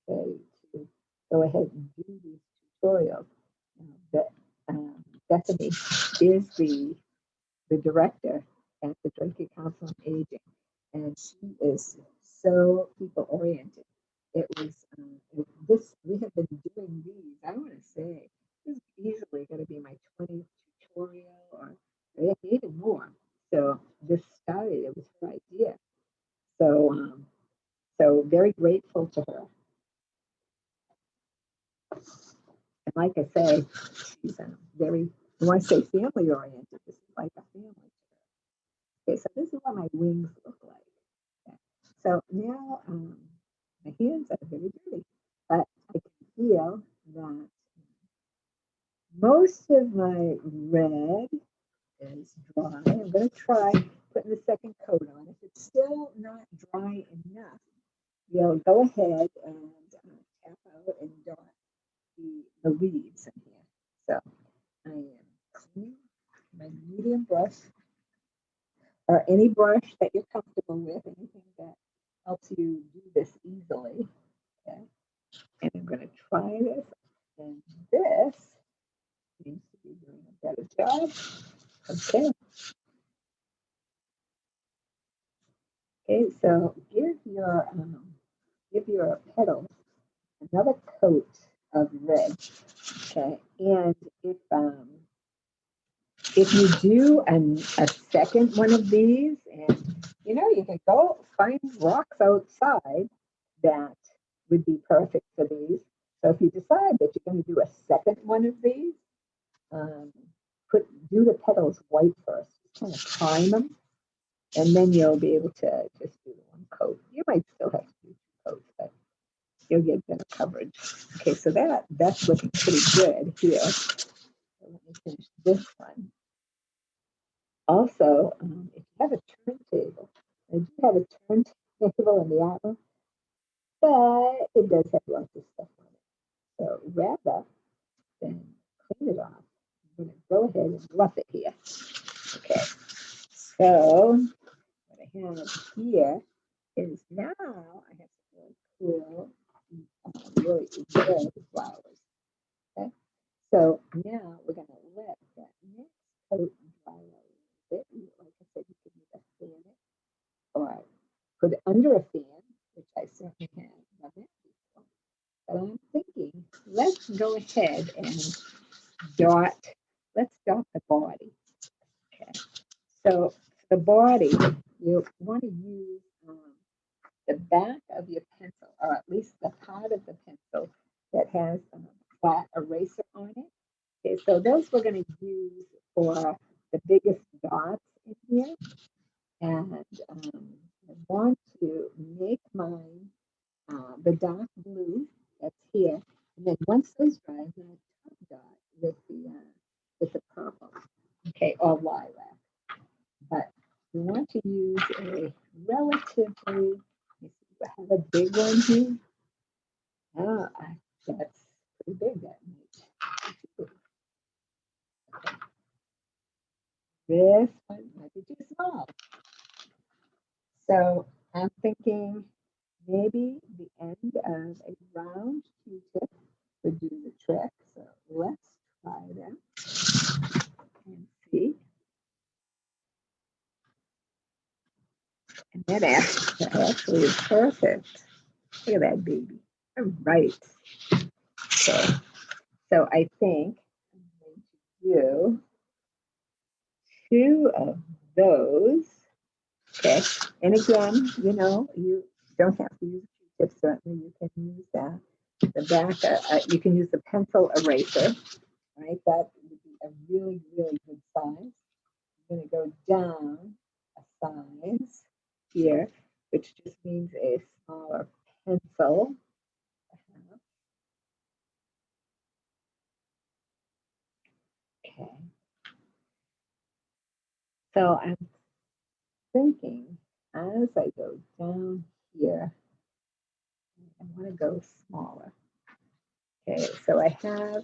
okay, to go ahead and do these tutorials. Bethany is the director at the Drake Council on Aging, and she is so people oriented. It was this we have been doing these. I want to say this is easily going to be my 20th tutorial, or even more. So this started. It was her idea. So very grateful to her. And like I say, she's very. I want to say family oriented. This is like a family. Okay, so this is what my wings look like. Okay. So now my hands are very dirty, but I can feel that most of my red is dry. I'm going to try putting the second coat on. If it's still not dry enough, you'll go ahead and tap out and dot the leaves in here. So I am cleaning my medium brush, or any brush that you're comfortable with, anything that helps you do this easily. Okay. And I'm going to try this, and this seems to be doing a better job. Okay. Okay, so give your petals another coat of red. Okay, and if you do a second one of these, and you can go find rocks outside that would be perfect for these. So if you decide that you're going to do a second one of these, um, do the petals white first, just kind of prime them, and then you'll be able to just do one coat. You might still have to do two coats, but you'll get better coverage. Okay, so that's looking pretty good here. So let me finish this one. Also, if you have a turntable, I do have a turntable in the Atlas, but it does have lots of stuff on it. So rather than clean it off, I'm going to go ahead and rough it here. Okay, so what I have here is now I have some really cool, really red flowers. Okay, so now we're going to let that next coat dry a little bit. Like I said, you can either fan it or put it under a fan, which I certainly have done that before. But I'm thinking, let's go ahead and let's dot the body. Okay, so the body, you want to use the back of your pencil, or at least the part of the pencil that has a flat eraser on it. Okay, so those we're going to use for the biggest dots in here. And I want to make mine the dark blue that's here. And then once those dry, I'm going to top dot with the purple, okay, or lilac. But we want to use a relatively, I have a big one here. Ah, that's pretty big, that makes. Okay. This one might be too small. So I'm thinking maybe the end of a round Q-tip would do the trick. So let's try that and see. And that actually is perfect. Look at that baby. All right. So I think I'm going to do 2 of those. Okay. And again, you know, you don't have to use Q-tips. Certainly, you can use that. The back, you can use the pencil eraser, right? That would be a really, really good size. I'm going to go down a size here, which just means a smaller pencil. Okay. So I'm thinking as I go down here, I want to go smaller. Okay, so I have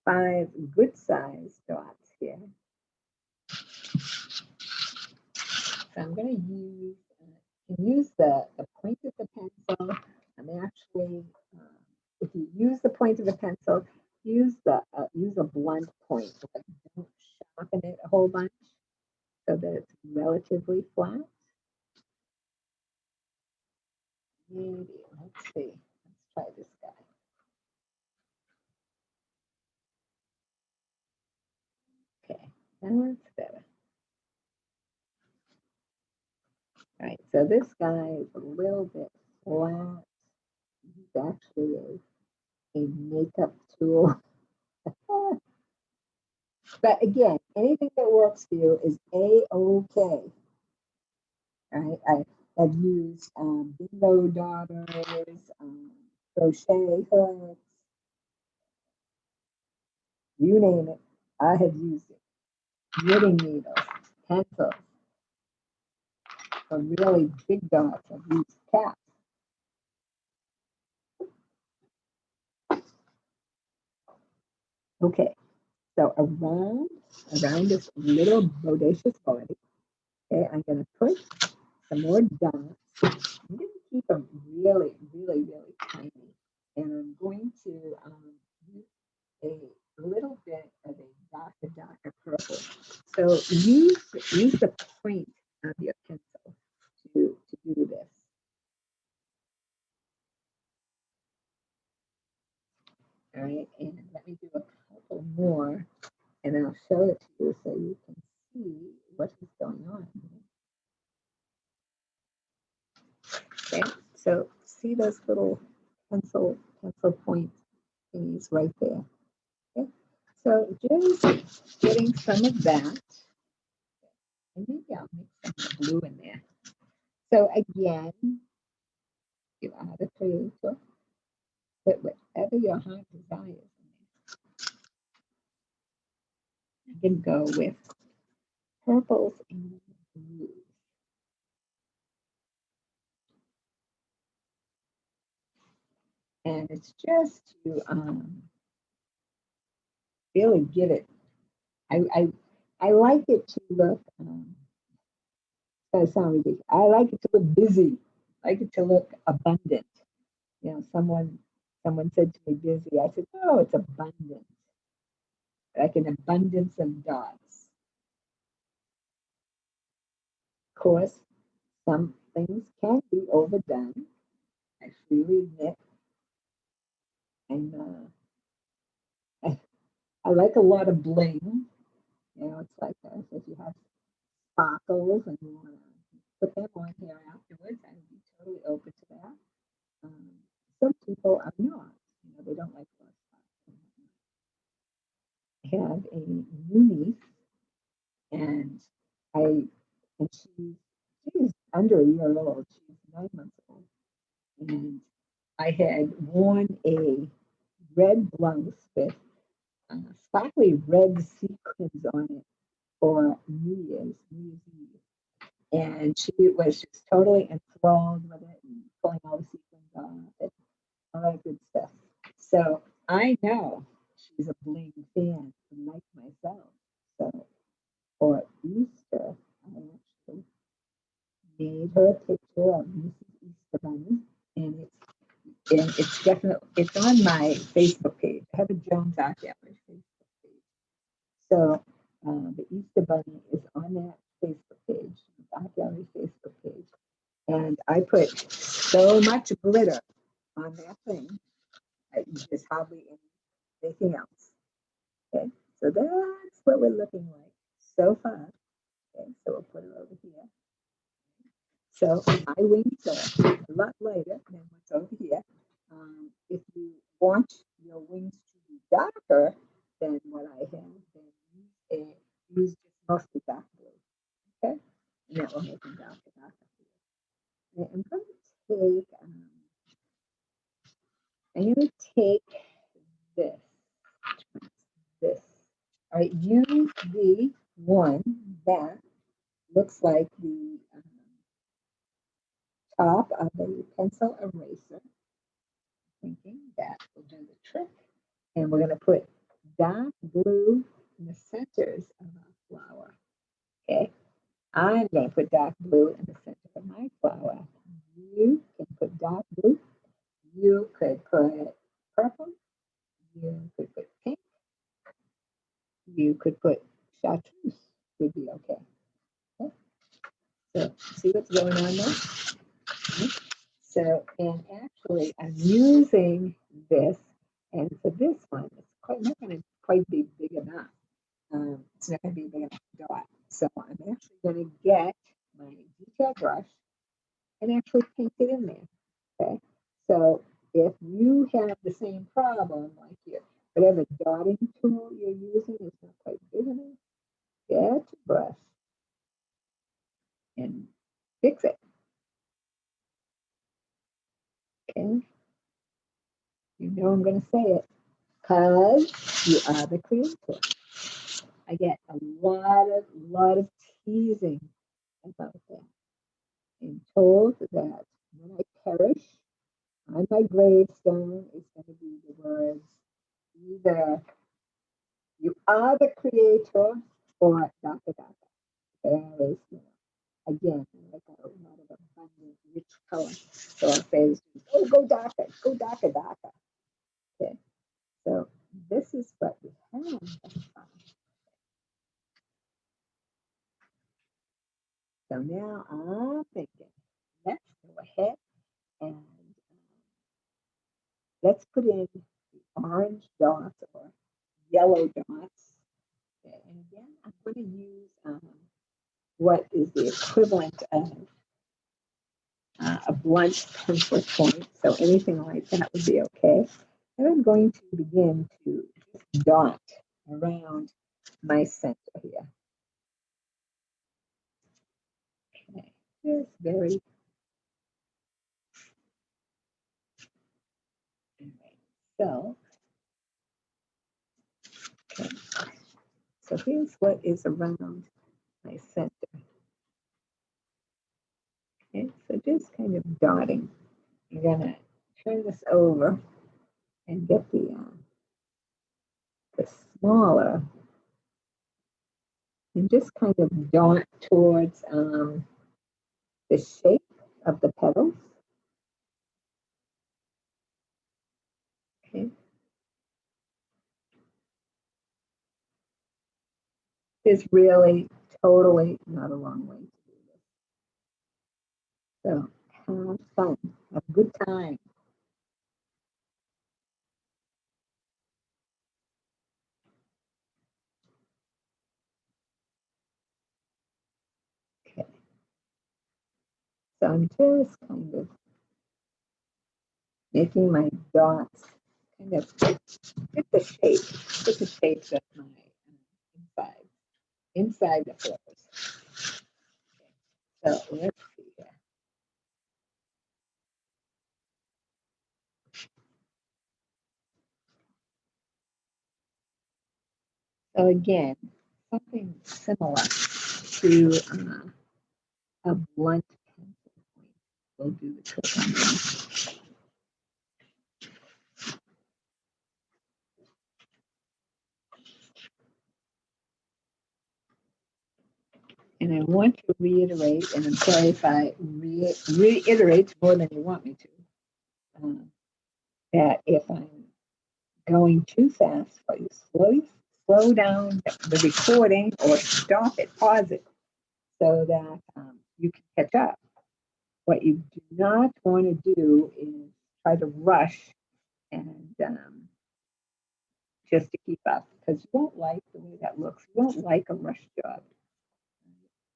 5 good size dots here. So I'm going to use the point of the pencil. I'm actually, if you use the point of the pencil, use a blunt point. Don't sharpen it a whole bunch so that it's relatively flat. Maybe, let's see. Let's try this guy. Okay, that's better. All right, so this guy is a little bit flat. He's actually a makeup tool. But again, anything that works for you is A-OK. Right? I have used Bingo Daughters, crochet hooks, you name it, I have used it. Knitting needles, pencils. For really big dots, I've used caps. Okay, so around this little bodacious body, okay, I'm going to put some more dots. I'm going to keep them really, really, really tiny. And I'm going to use a little bit of a darker purple. So use the point of your pencil to do this. All right, and let me do a couple more, and I'll show it to you so you can see what is going on. Okay, so see those little pencil point thingies right there. Okay, so just getting some of that, and maybe I'll mix some blue in there. So again, you are the creator, but whatever your heart desires, you can go with purples and blues. And it's just to really give it. I like it to look. That sound ridiculous. I like it to look busy. I like it to look abundant. You know, someone said to me busy. I said, no, it's abundant. Like an abundance of dots. Of course, some things can be overdone. I freely admit. And I like a lot of bling. You know, it's like if you have sparkles and you want to put them on here afterwards, I would be totally open to that. Some people are not. You know, they don't like those sparkles. I have a new niece, and she's under a year old. She's 9 months old, and I had worn a red blouse with sparkly red sequins on it for New Year's Eve. And she was just totally enthralled with it and pulling all the sequins off and all that good stuff. So I know she's a bling fan, like myself. So for Easter, I actually made her a picture And it's definitely, it's on my Facebook page. I have a Jones Art Gallery Facebook page. So the Easter Bunny is on that Facebook page, Art Gallery Facebook page. And I put so much glitter on that thing that there's hardly anything else. Okay, so that's what we're looking like so far. Okay, so we'll put her over here. So my wings are a lot lighter than what's over here. If you want your wings to be darker than what I have, then use just mostly dark blue. Okay, and that will make them darker. Okay, I'm going to take this. This. All right, use the one that looks like the top of a pencil eraser. Thinking that will do the trick. And we're going to put dark blue in the centers of our flower. Okay, I'm going to put dark blue in the center of my flower. You can put dark blue. You could put purple. You could put pink. You could put chartreuse. Would be okay. Okay. So see what's going on there? Okay. So, and actually, I'm using this, and for this one, it's not going to quite be big enough. It's not going to be a big enough dot. So I'm actually going to get my detail brush and actually paint it in there. Okay. So if you have the same problem, like whatever dotting tool you're using is not quite big enough, get your brush and fix it. Okay. You know I'm going to say it because you are the creator. I get a lot of teasing about that. I'm told that when I perish, on my gravestone is going to be the words either you are the creator or Dr. Daka. There is, again, like a lot of abundant, rich color. So I'll say, oh, go Daka, go Daka, Daka. Okay, so this is what we have. So now I'm thinking, let's go ahead and let's put in the orange dots or yellow dots. Okay, and again, I'm going to use what is the equivalent of a blunt pencil point. So anything like that would be okay. And I'm going to begin to just dot around my center here. Okay, just very. So, okay. So here's what is around my center. Okay, so just kind of dotting. I'm gonna turn this over and get the smaller and just kind of dot towards the shape of the petals. Okay. There's really totally not a long way to do this. So have fun, have a good time. Okay. So I'm just kind of making my dots kind of fit the shapes of my inside the flowers. Okay. So let's see here. So again, something similar to a blunt pencil point will do the trick on this. And I want to reiterate, and I'm sorry if I reiterate more than you want me to. that if I'm going too fast for you, slow down the recording or stop it, pause it, so that you can catch up. What you do not want to do is try to rush and just to keep up, because you won't like the way that looks. You won't like a rush job.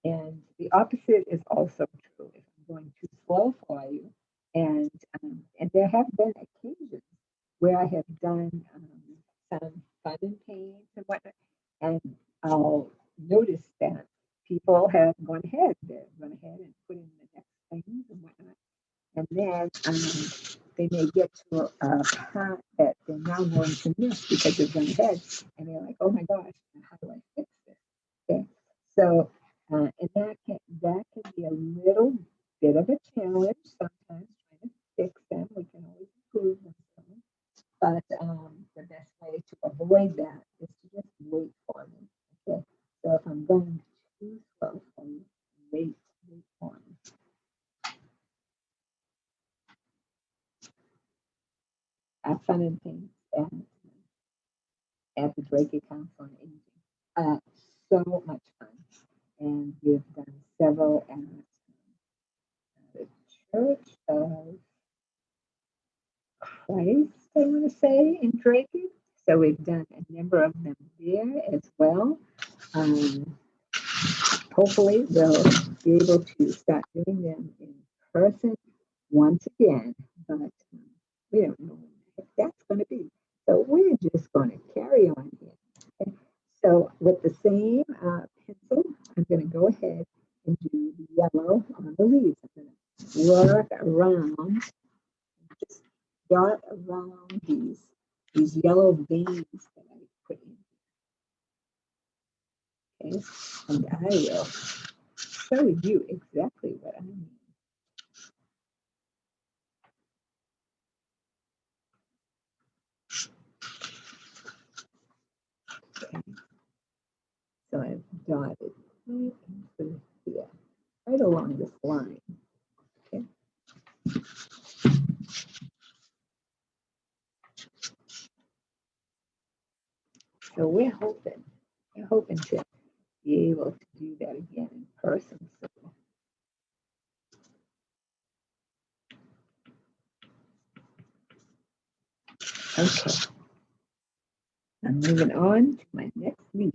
And the opposite is also true. If I'm going too slow for you, and there have been occasions where I have done some fun and paint and whatnot, and I'll notice that people have gone ahead. They've gone ahead and put in the next things and whatnot, and then they may get to a part that they're now going to miss because they've gone ahead, and they're like, "Oh my gosh, how do I fix this?" Okay, so and that can be a little bit of a challenge sometimes trying to fix them. We can always improve them, some, but the best way to avoid that is to just wait for me. Okay, so if I'm going too slow for you, wait for me. Have fun and things at the Drake Council on Aging. Uh, so much fun, and we've done several at the Church of Christ, I want to say, in Drake. So we've done a number of them there as well. Hopefully, we'll be able to start doing them in person once again, but we don't know if that's going to be. So we're just going to carry on here. Okay? So with the same pencil, I'm going to go ahead and do the yellow on the leaves. I'm going to work around, just dot around these yellow veins that I put in. Okay, and I will show you exactly what I mean. Okay. So I've dotted right into here, right along this line. Okay. So we're hoping to be able to do that again in person. So okay. I'm moving on to my next leaf.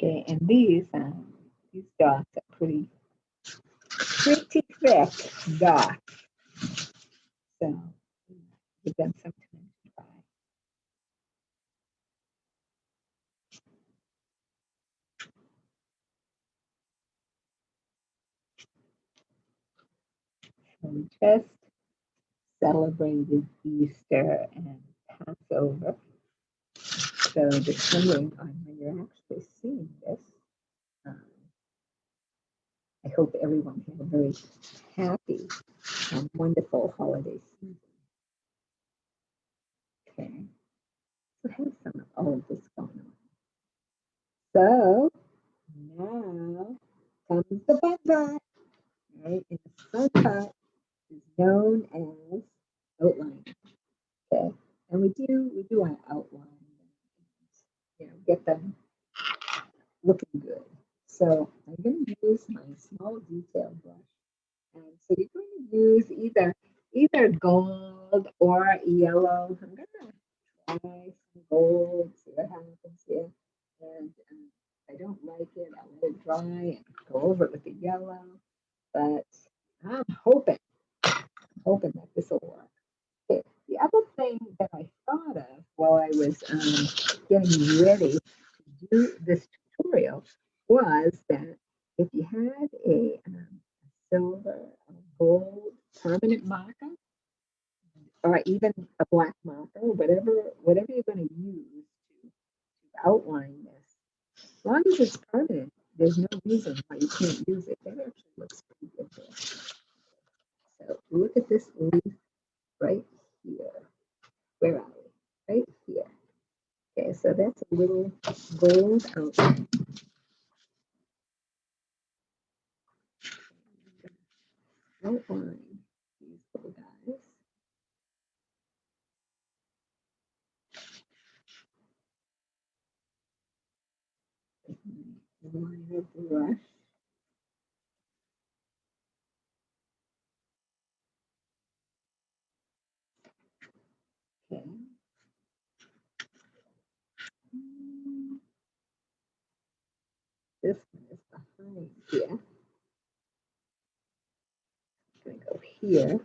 Okay, and these dots are pretty thick dots. So give them some time to dry. So we just celebrated Easter and Passover. So depending on when you're actually seeing this, I hope everyone had a very happy and wonderful holiday season. Okay, so have some of all of this going on. So now comes the fun part, right? And the fun part is known as outline. Okay, and we do our outline, get them looking good. So I'm going to use my small detail brush. And so you're going to use either gold or yellow. I'm going to try some gold, see what happens here. And if I don't like it, I'll let it dry and go over it with the yellow. But I'm hoping that this will work. Okay. The other thing that I thought of while I was getting ready to do this tutorial was that if you had a silver or gold permanent marker, or even a black marker, whatever you're going to use to outline this, as long as it's permanent, there's no reason why you can't use it. That actually looks pretty good there. So look at this leaf right here. Where are we? Right here. Okay, so that's a little bold outline. Outline these little guys. Line of brush. Okay. This one is behind here. I'm going to go here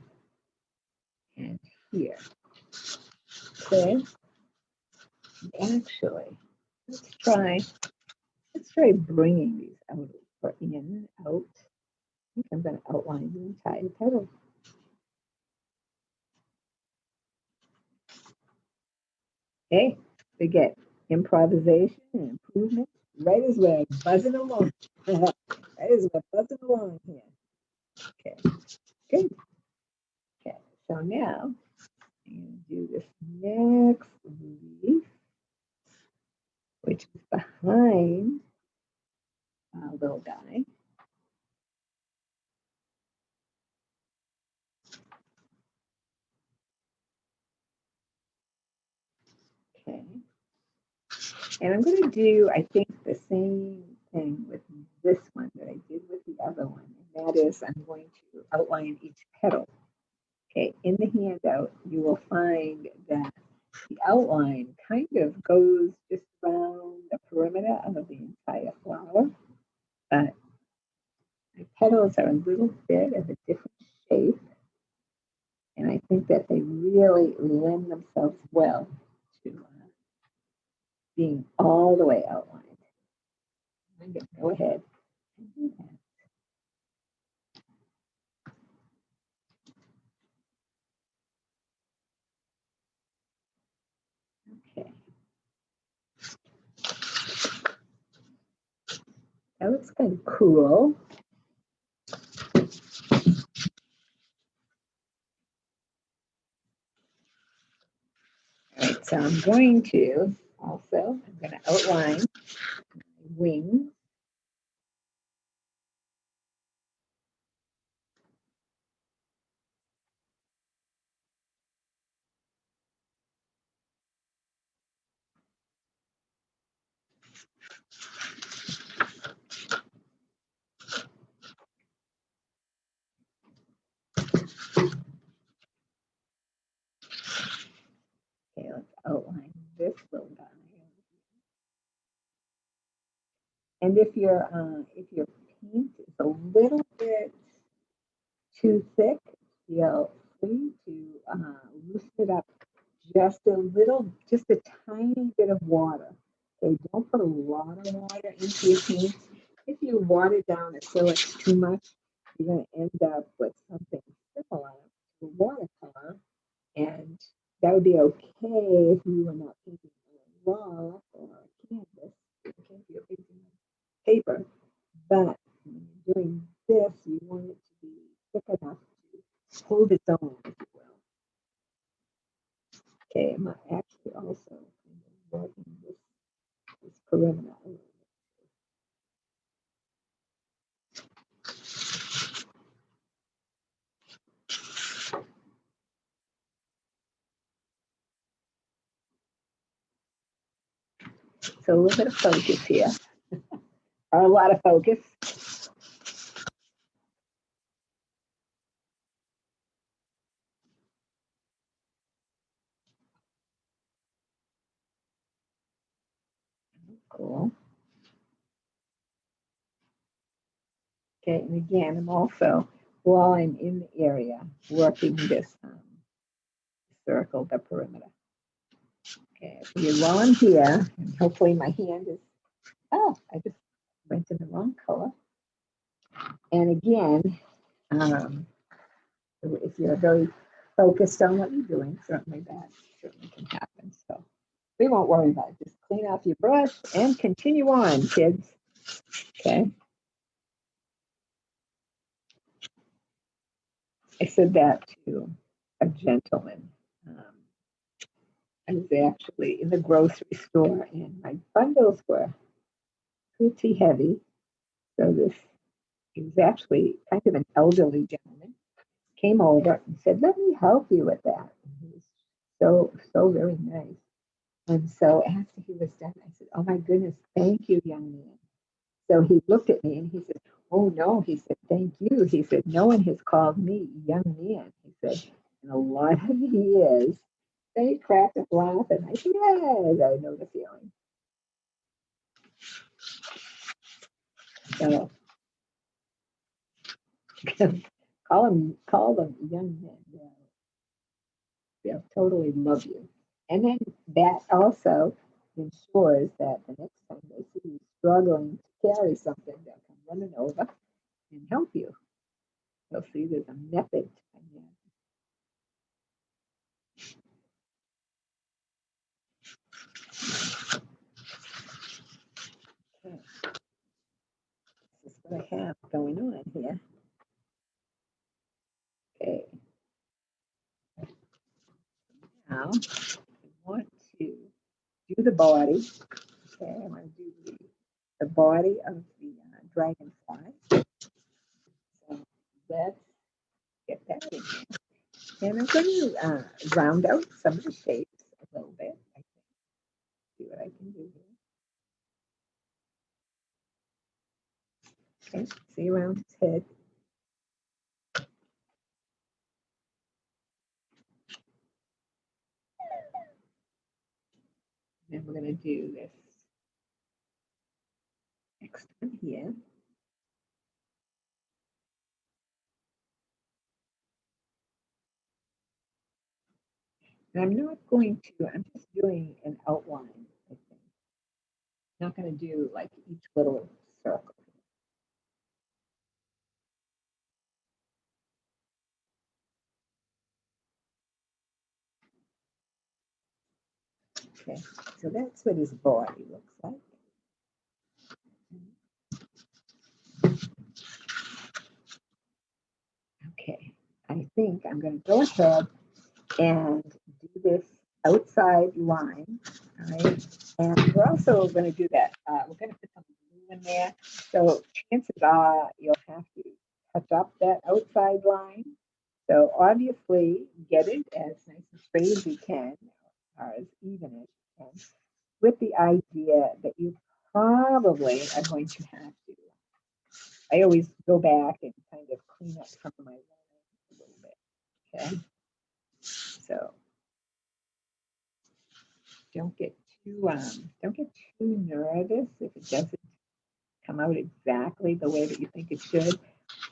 and here. Okay. Actually, let's try bringing these out or in, out. I think I'm going to outline the entire petal. Okay, we get improvisation and improvement right as we're buzzing along. Right as we're buzzing along here. Okay, good. Okay, so now I'm going to do this next leaf, which is behind our little guy. Okay. And I'm going to do, I think, the same thing with this one that I did with the other one. And that is, I'm going to outline each petal. Okay, in the handout, you will find that the outline kind of goes just around the perimeter of the entire flower. But my petals are a little bit of a different shape. And I think that they really lend themselves well to being all the way outlined. I'm going to go ahead and do that. Okay. That looks kind of cool. All right, so I'm going to outline my wings. Okay, let's outline this little guy. And if your paint is a little bit too thick, feel free to loosen it up just a little, just a tiny bit of water. Okay, don't put a lot of water into your paint. If you water down acrylic too much, you're going to end up with something similar to a watercolor, and that would be okay if you were not painting on a wall or a canvas. Okay, you're painting on paper, but when you're doing this, you want it to be thick enough to hold its own, if you will. Okay, I'm actually also working this perimeter. So a little bit of focus here, or a lot of focus. Cool. Okay, and again, I'm also, while I'm in the area, working this circle, the perimeter. Okay, so while I'm here, and hopefully my hand is, oh, I just went in the wrong color. And again, if you're very focused on what you're doing, certainly that certainly can happen. So we won't worry about it. Just clean off your brush and continue on, kids. Okay. I said that to a gentleman I was actually in the grocery store and my bundles were pretty heavy. So this, he was actually kind of an elderly gentleman, came over and said, "Let me help you with that." And he was so very nice. And so after he was done, I said, "Oh my goodness, thank you, young man." So he looked at me and he said, "Oh no," he said, "thank you." He said, "No one has called me young man." He said, "in a lot of years." Then he cracked up laughing. I said, "Yes, I know the feeling." So call them young men. They'll totally love you. And then that also ensures that the next time they see you struggling to carry something, they'll come running over and help you. They'll see there's a method. Okay, this is what I have going on here. Okay, now I want to do the body. Okay, I want to do the body of the dragonfly. So let's get that in here. And I'm going to round out some of the shapes a little bit. I think. See what I can do here. Okay, see around his head. Then we're going to do this next one here. And I'm not going to, I'm just doing an outline, I think. Not going to do like each little circle. Okay, so that's what his body looks like. Okay, I think I'm going to go ahead and do this outside line, all right? And we're also going to do that. We're going to put some glue in there. So chances are you'll have to touch up that outside line. So obviously get it as nice and straight as you can, or as even as you can, with the idea that you probably are going to have to. I always go back and kind of clean up some of my lines a little bit. Okay. So don't get too nervous if it doesn't come out exactly the way that you think it should.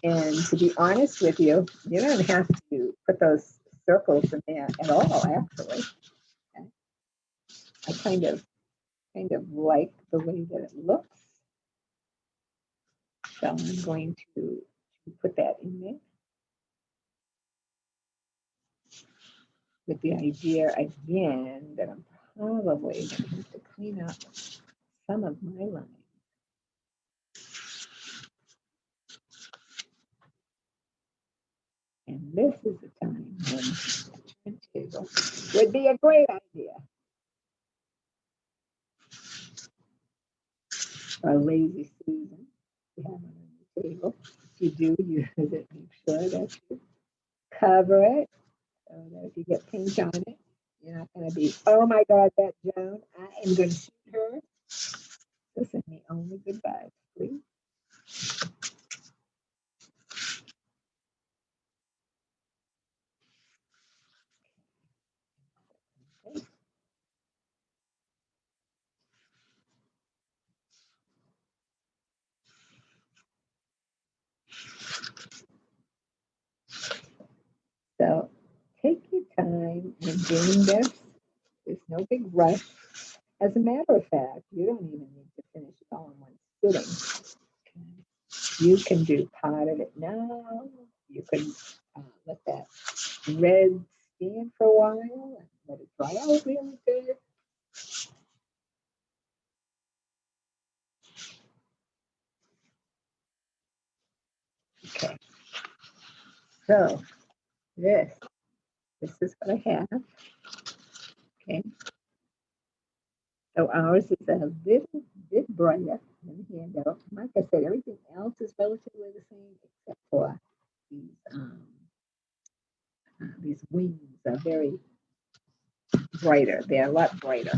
And to be honest with you, you don't have to put those circles in there at all, actually. Okay. I kind of like the way that it looks. So I'm going to put that in there with the idea again that I'm probably going to have to clean up some of my lines. And this is the time when a turntable would be a great idea. A lazy Susan, you have it on the table. If you do use it, make sure that you cover it so that if you get paint on it, you're not going to be, "Oh my God, that Joan, I am going to shoot her." So send me only good vibes, please. Okay. So take your time when doing this. There's no big rush. As a matter of fact, you don't even need to finish it all in one sitting. Okay. You can do part of it now. You can let that red stand for a while and let it dry out really good. Okay. So this is what I have. Okay. So ours is a little bit brighter than the handout. Like I said, everything else is relatively the same except for these wings are very brighter. They're a lot brighter.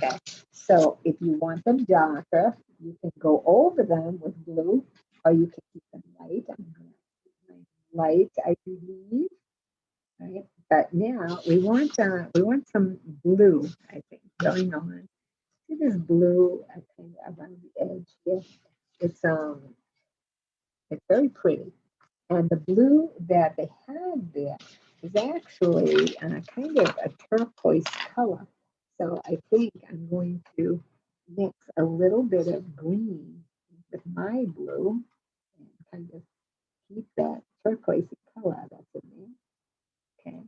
Okay. So if you want them darker, you can go over them with blue, or you can keep them light. I'm going to keep mine light, I believe. Right. But now we want some blue, I think, going on. See this blue, I think, around the edge here. It's very pretty. And the blue that they had there is actually kind of a turquoise color. So I think I'm going to mix a little bit of green with my blue and kind of keep that turquoise color that's in there. Okay.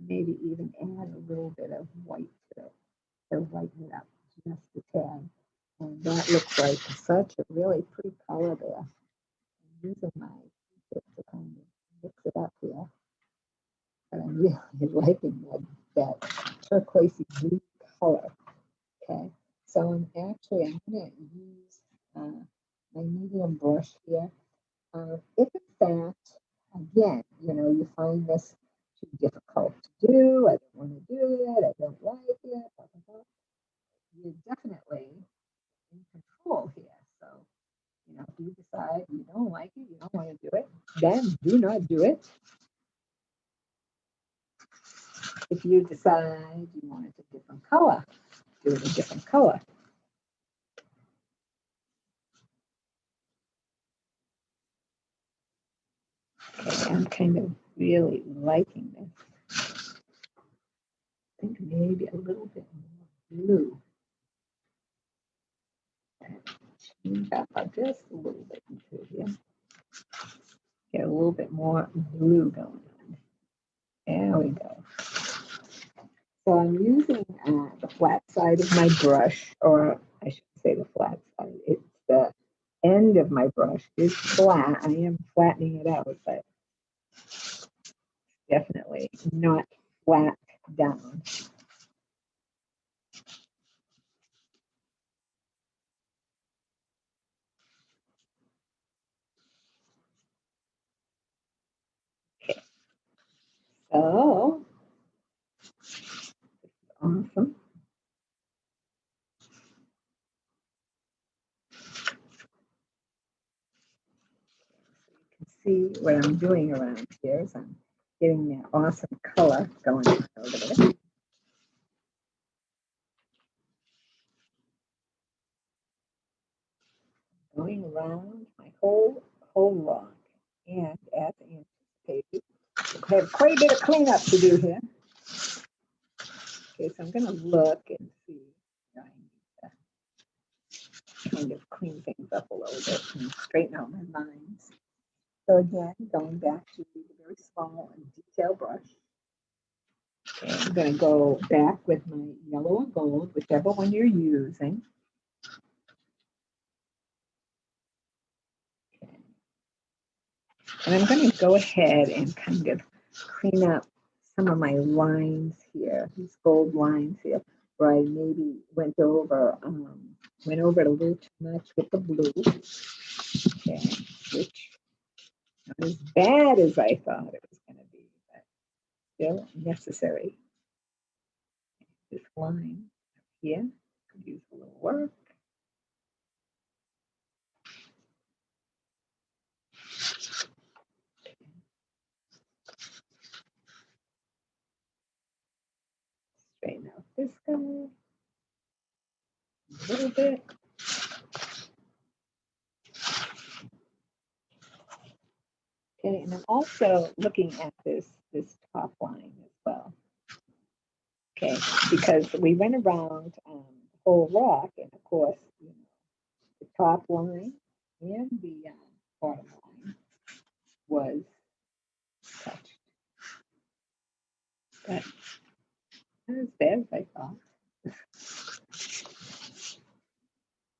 Maybe even add a little bit of white to it to lighten it up just a tad. And that looks like such a really pretty color there. I'm using my tip to kind of mix it up here. And I'm really liking that turquoisey blue color. Okay, so I'm going to use my medium brush here. If in fact, again, you find this too difficult to do, I don't want to do it, I don't like it, blah, blah, blah, you're definitely in control here. So, if you decide you don't like it, you don't want to do it, then do not do it. If you decide you want it a different color, do it a different color. Okay, I'm kind of really liking this. I think maybe a little bit more blue. Change up just a little bit into here. Get a little bit more blue going on. There we go. So I'm using the flat side of my brush, or I should say the flat side. It's the end of my brush is flat. I am flattening it out, but definitely not flat down. Okay. So awesome. See what I'm doing around here is I'm getting that awesome color going on over there. Going around my whole rock. And as anticipated, I have quite a bit of cleanup to do here. Okay, so I'm going to look and see. I need to kind of clean things up a little bit and straighten out my lines. So again, going back to the very small and detailed brush. Okay, I'm going to go back with my yellow or gold, whichever one you're using. Okay. And I'm going to go ahead and kind of clean up some of my lines here, these gold lines here, where I maybe went over it a little too much with the blue. Okay, which not as bad as I thought it was going to be, but still necessary. This line here could use a little work. Straighten out this guy a little bit. Okay, and I'm also looking at this top line as well. Okay, because we went around the whole rock, and of course, the top line and the bottom line was touched. But not as bad as I thought.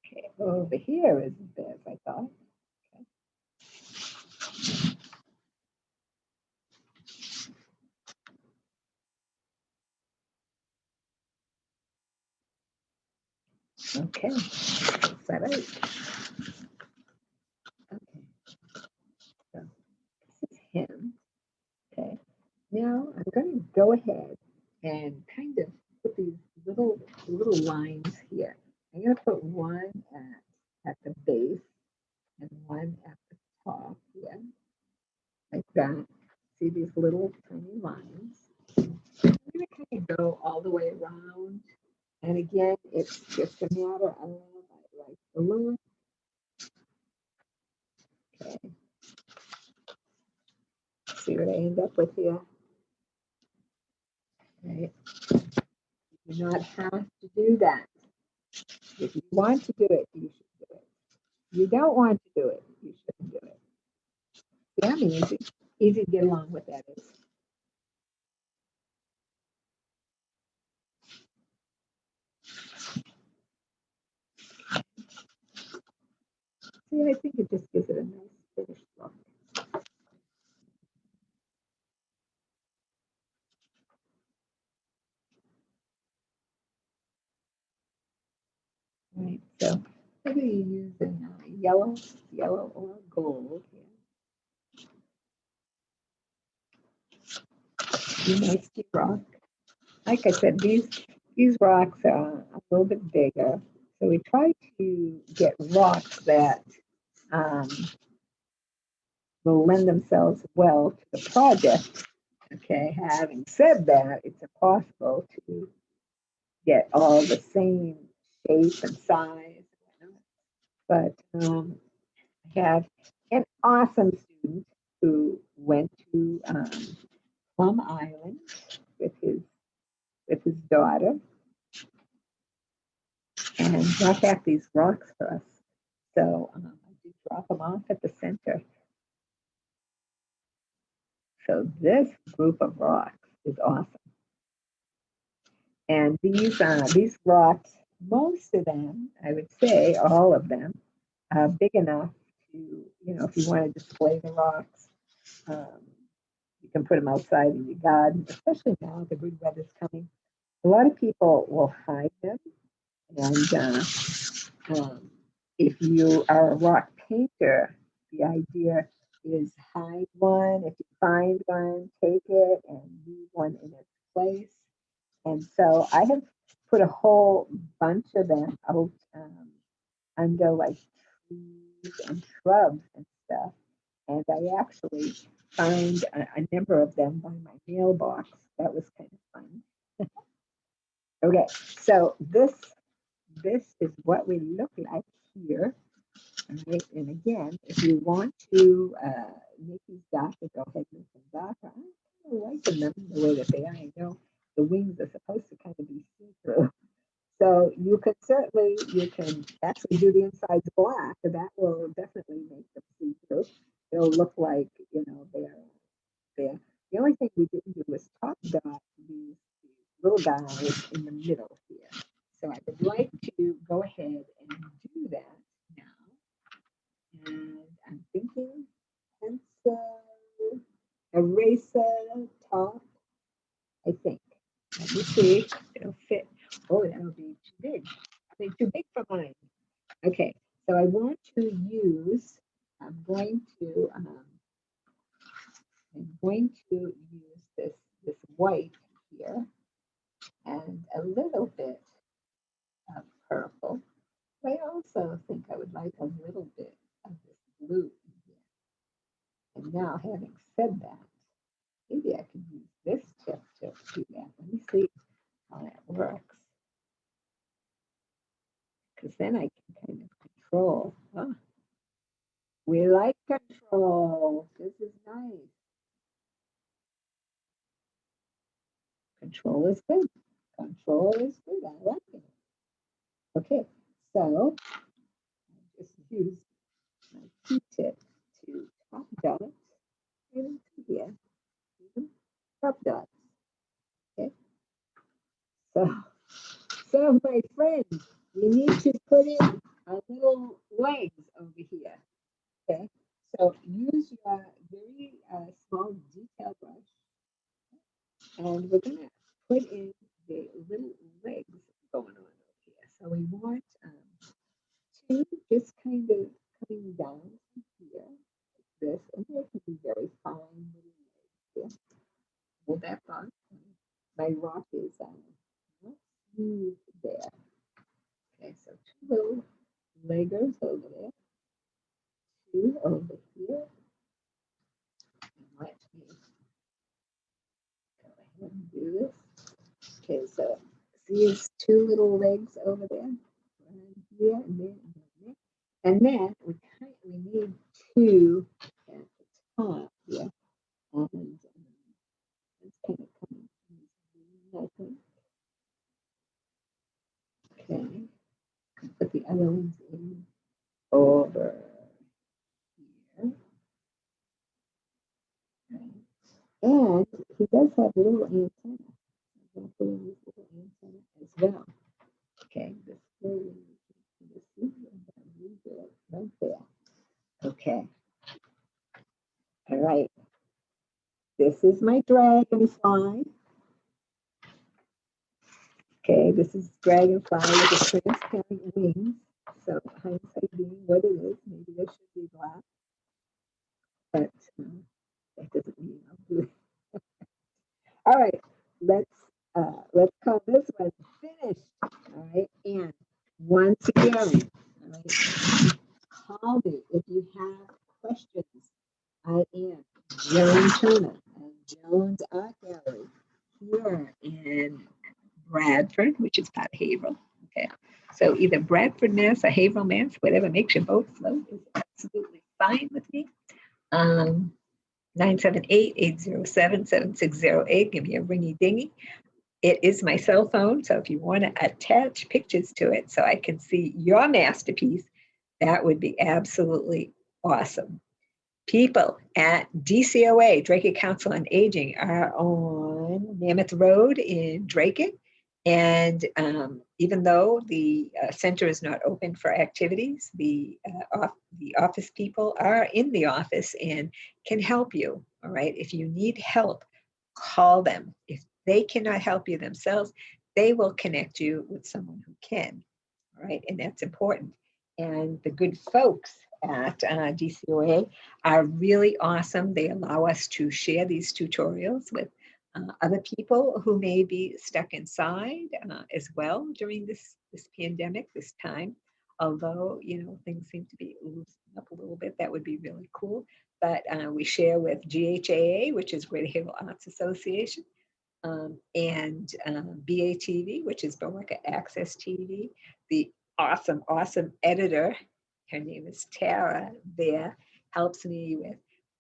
Okay, over here is as bad as I thought. Okay, set out. Okay, so this is him. Okay, now I'm going to go ahead and kind of put these little lines here. I'm going to put one at the base and one at the top here, like that. See these little tiny lines? I'm going to kind of go all the way around. And again, it's just a matter of I like the look. Okay, see what I end up with here. Right? You do not have to do that. If you want to do it, you should do it. If you don't want to do it, you shouldn't do it. See how easy to get along with that is. See, I think it just gives it a nice finished look. Right, so maybe you're using yellow or gold here. You might see rock. Like I said, these rocks are a little bit bigger, so we try to get rocks that will lend themselves well to the project. Okay, having said that, it's impossible to get all the same shape and size, but I have an awesome student who went to Plum Island with his daughter and brought back these rocks for us. So I did drop them off at the center. So this group of rocks is awesome. And these rocks, most of them, I would say all of them, are big enough to, if you want to display the rocks, you can put them outside in your garden, especially now the good weather's coming. A lot of people will hide them. And if you are a rock painter, the idea is hide one. If you find one, take it and leave one in its place. And so I have put a whole bunch of them out under like trees and shrubs and stuff. And I actually found a number of them by my mailbox. That was kind of fun. Okay, so this is what we look like here. Right? And again, if you want to make these darker, go ahead and make them darker. I kind of like them the way that they are. I know the wings are supposed to kind of be see-through. So you can actually do the insides black. That will definitely make them see-through. They'll look like, they're. The only thing we didn't do was top dot these little guys in the middle here. So I would like to go ahead and do that now. And I'm thinking pencil, eraser, top, I think. Let me see if it'll fit. Oh, that'll be too big. I think too big for mine. Okay, so I want to use, I'm going to use this white here and a little bit of purple. I also think I would like a little bit of this blue in here. And now, having said that, maybe I can use this tip to do that. Let me see how that works. Because then I can kind of control. Oh, we like control. This is nice. Control is good. Control is good. I like it. Okay, so I just use my Q-tip to top dot right into here. Top dots. Okay, so my friend, we need to put in a little legs over here. Okay, so use your very small detail brush, and we're gonna put in the little legs going on over here. So we want see, just kind of coming down from here, like this, and they can be very fine little legs. Yeah. Hold that thought. My rock is not smooth there. Okay, so two little leggers over there, two over here. And let me go ahead and do this. Okay, so see his two little legs over there, right here and there and there. And then we need two at the top here. And it's kind of coming from I think. Okay, put the other ones in over here. Right. And he does have a little antenna. I'm going to put in this little antenna as well. Okay, this right there. Okay. All right. This is my dragonfly. Okay, this is dragonfly with the transparent wings. So hindsight being what it is, maybe this should be black, but that doesn't mean I'll do it. All right, let's call this one finished. All right, and once again, all right, call me if you have questions. I am Joan Turner and Joan's Art Gallery here in Bradford, which is part of Haverhill. Okay, so either Bradford, Mass, or Haverhill, Mass, whatever makes your boat float is absolutely fine with me. 978-807-7608. Give me a ringy dingy. It is my cell phone, so if you want to attach pictures to it so I can see your masterpiece, that would be absolutely awesome. People at DCOA, Dracut Council on Aging, are on Mammoth Road in Dracut. And even though the center is not open for activities, the office people are in the office and can help you. All right. If you need help, call them. If they cannot help you themselves, they will connect you with someone who can. All right. And that's important. And the good folks at DCOA are really awesome. They allow us to share these tutorials with other people who may be stuck inside as well during this pandemic, this time. Although, you know, things seem to be loosening up a little bit, that would be really cool. But we share with GHAA, which is Greater Haverhill Arts Association, and BATV, which is Bowick Access TV. The awesome editor, her name is Tara, there helps me with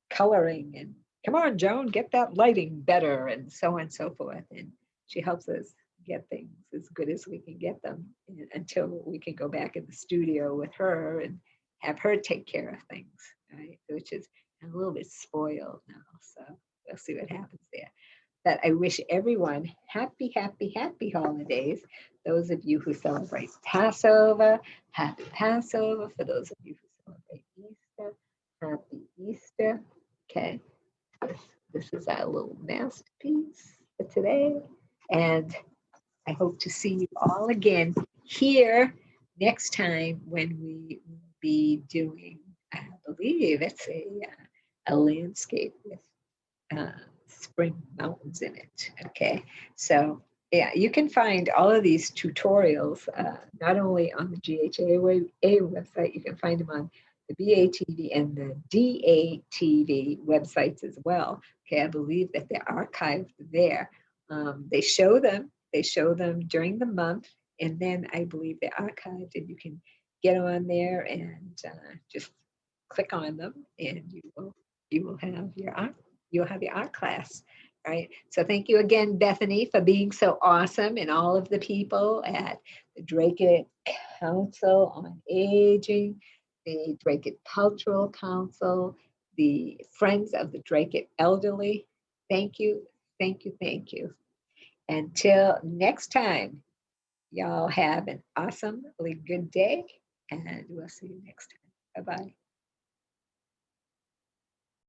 coloring and come on, Joan, get that lighting better and so on and so forth. And she helps us get things as good as we can get them until we can go back in the studio with her and have her take care of things, right? Which is a little bit spoiled now. So we'll see what happens there. But I wish everyone happy holidays. Those of you who celebrate Passover, happy Passover. For those of you who celebrate Easter, happy Easter. Okay, this is our little masterpiece for today. And I hope to see you all again here next time when we will be doing, I believe it's a landscape with spring mountains in it. Okay, so yeah, you can find all of these tutorials not only on the GHAA website, you can find them on the BATV and the DATV websites as well. Okay, I believe that they're archived there. They show them during the month, and then I believe they're archived, and you can get on there and just click on them, and you will have your art. You'll have your art class, right? So thank you again, Bethany, for being so awesome, and all of the people at the Dracut Council on Aging, the Dracut Cultural Council, the Friends of the Dracut Elderly. Thank you. Until next time, y'all have an awesomely good day, and we'll see you next time. Bye-bye.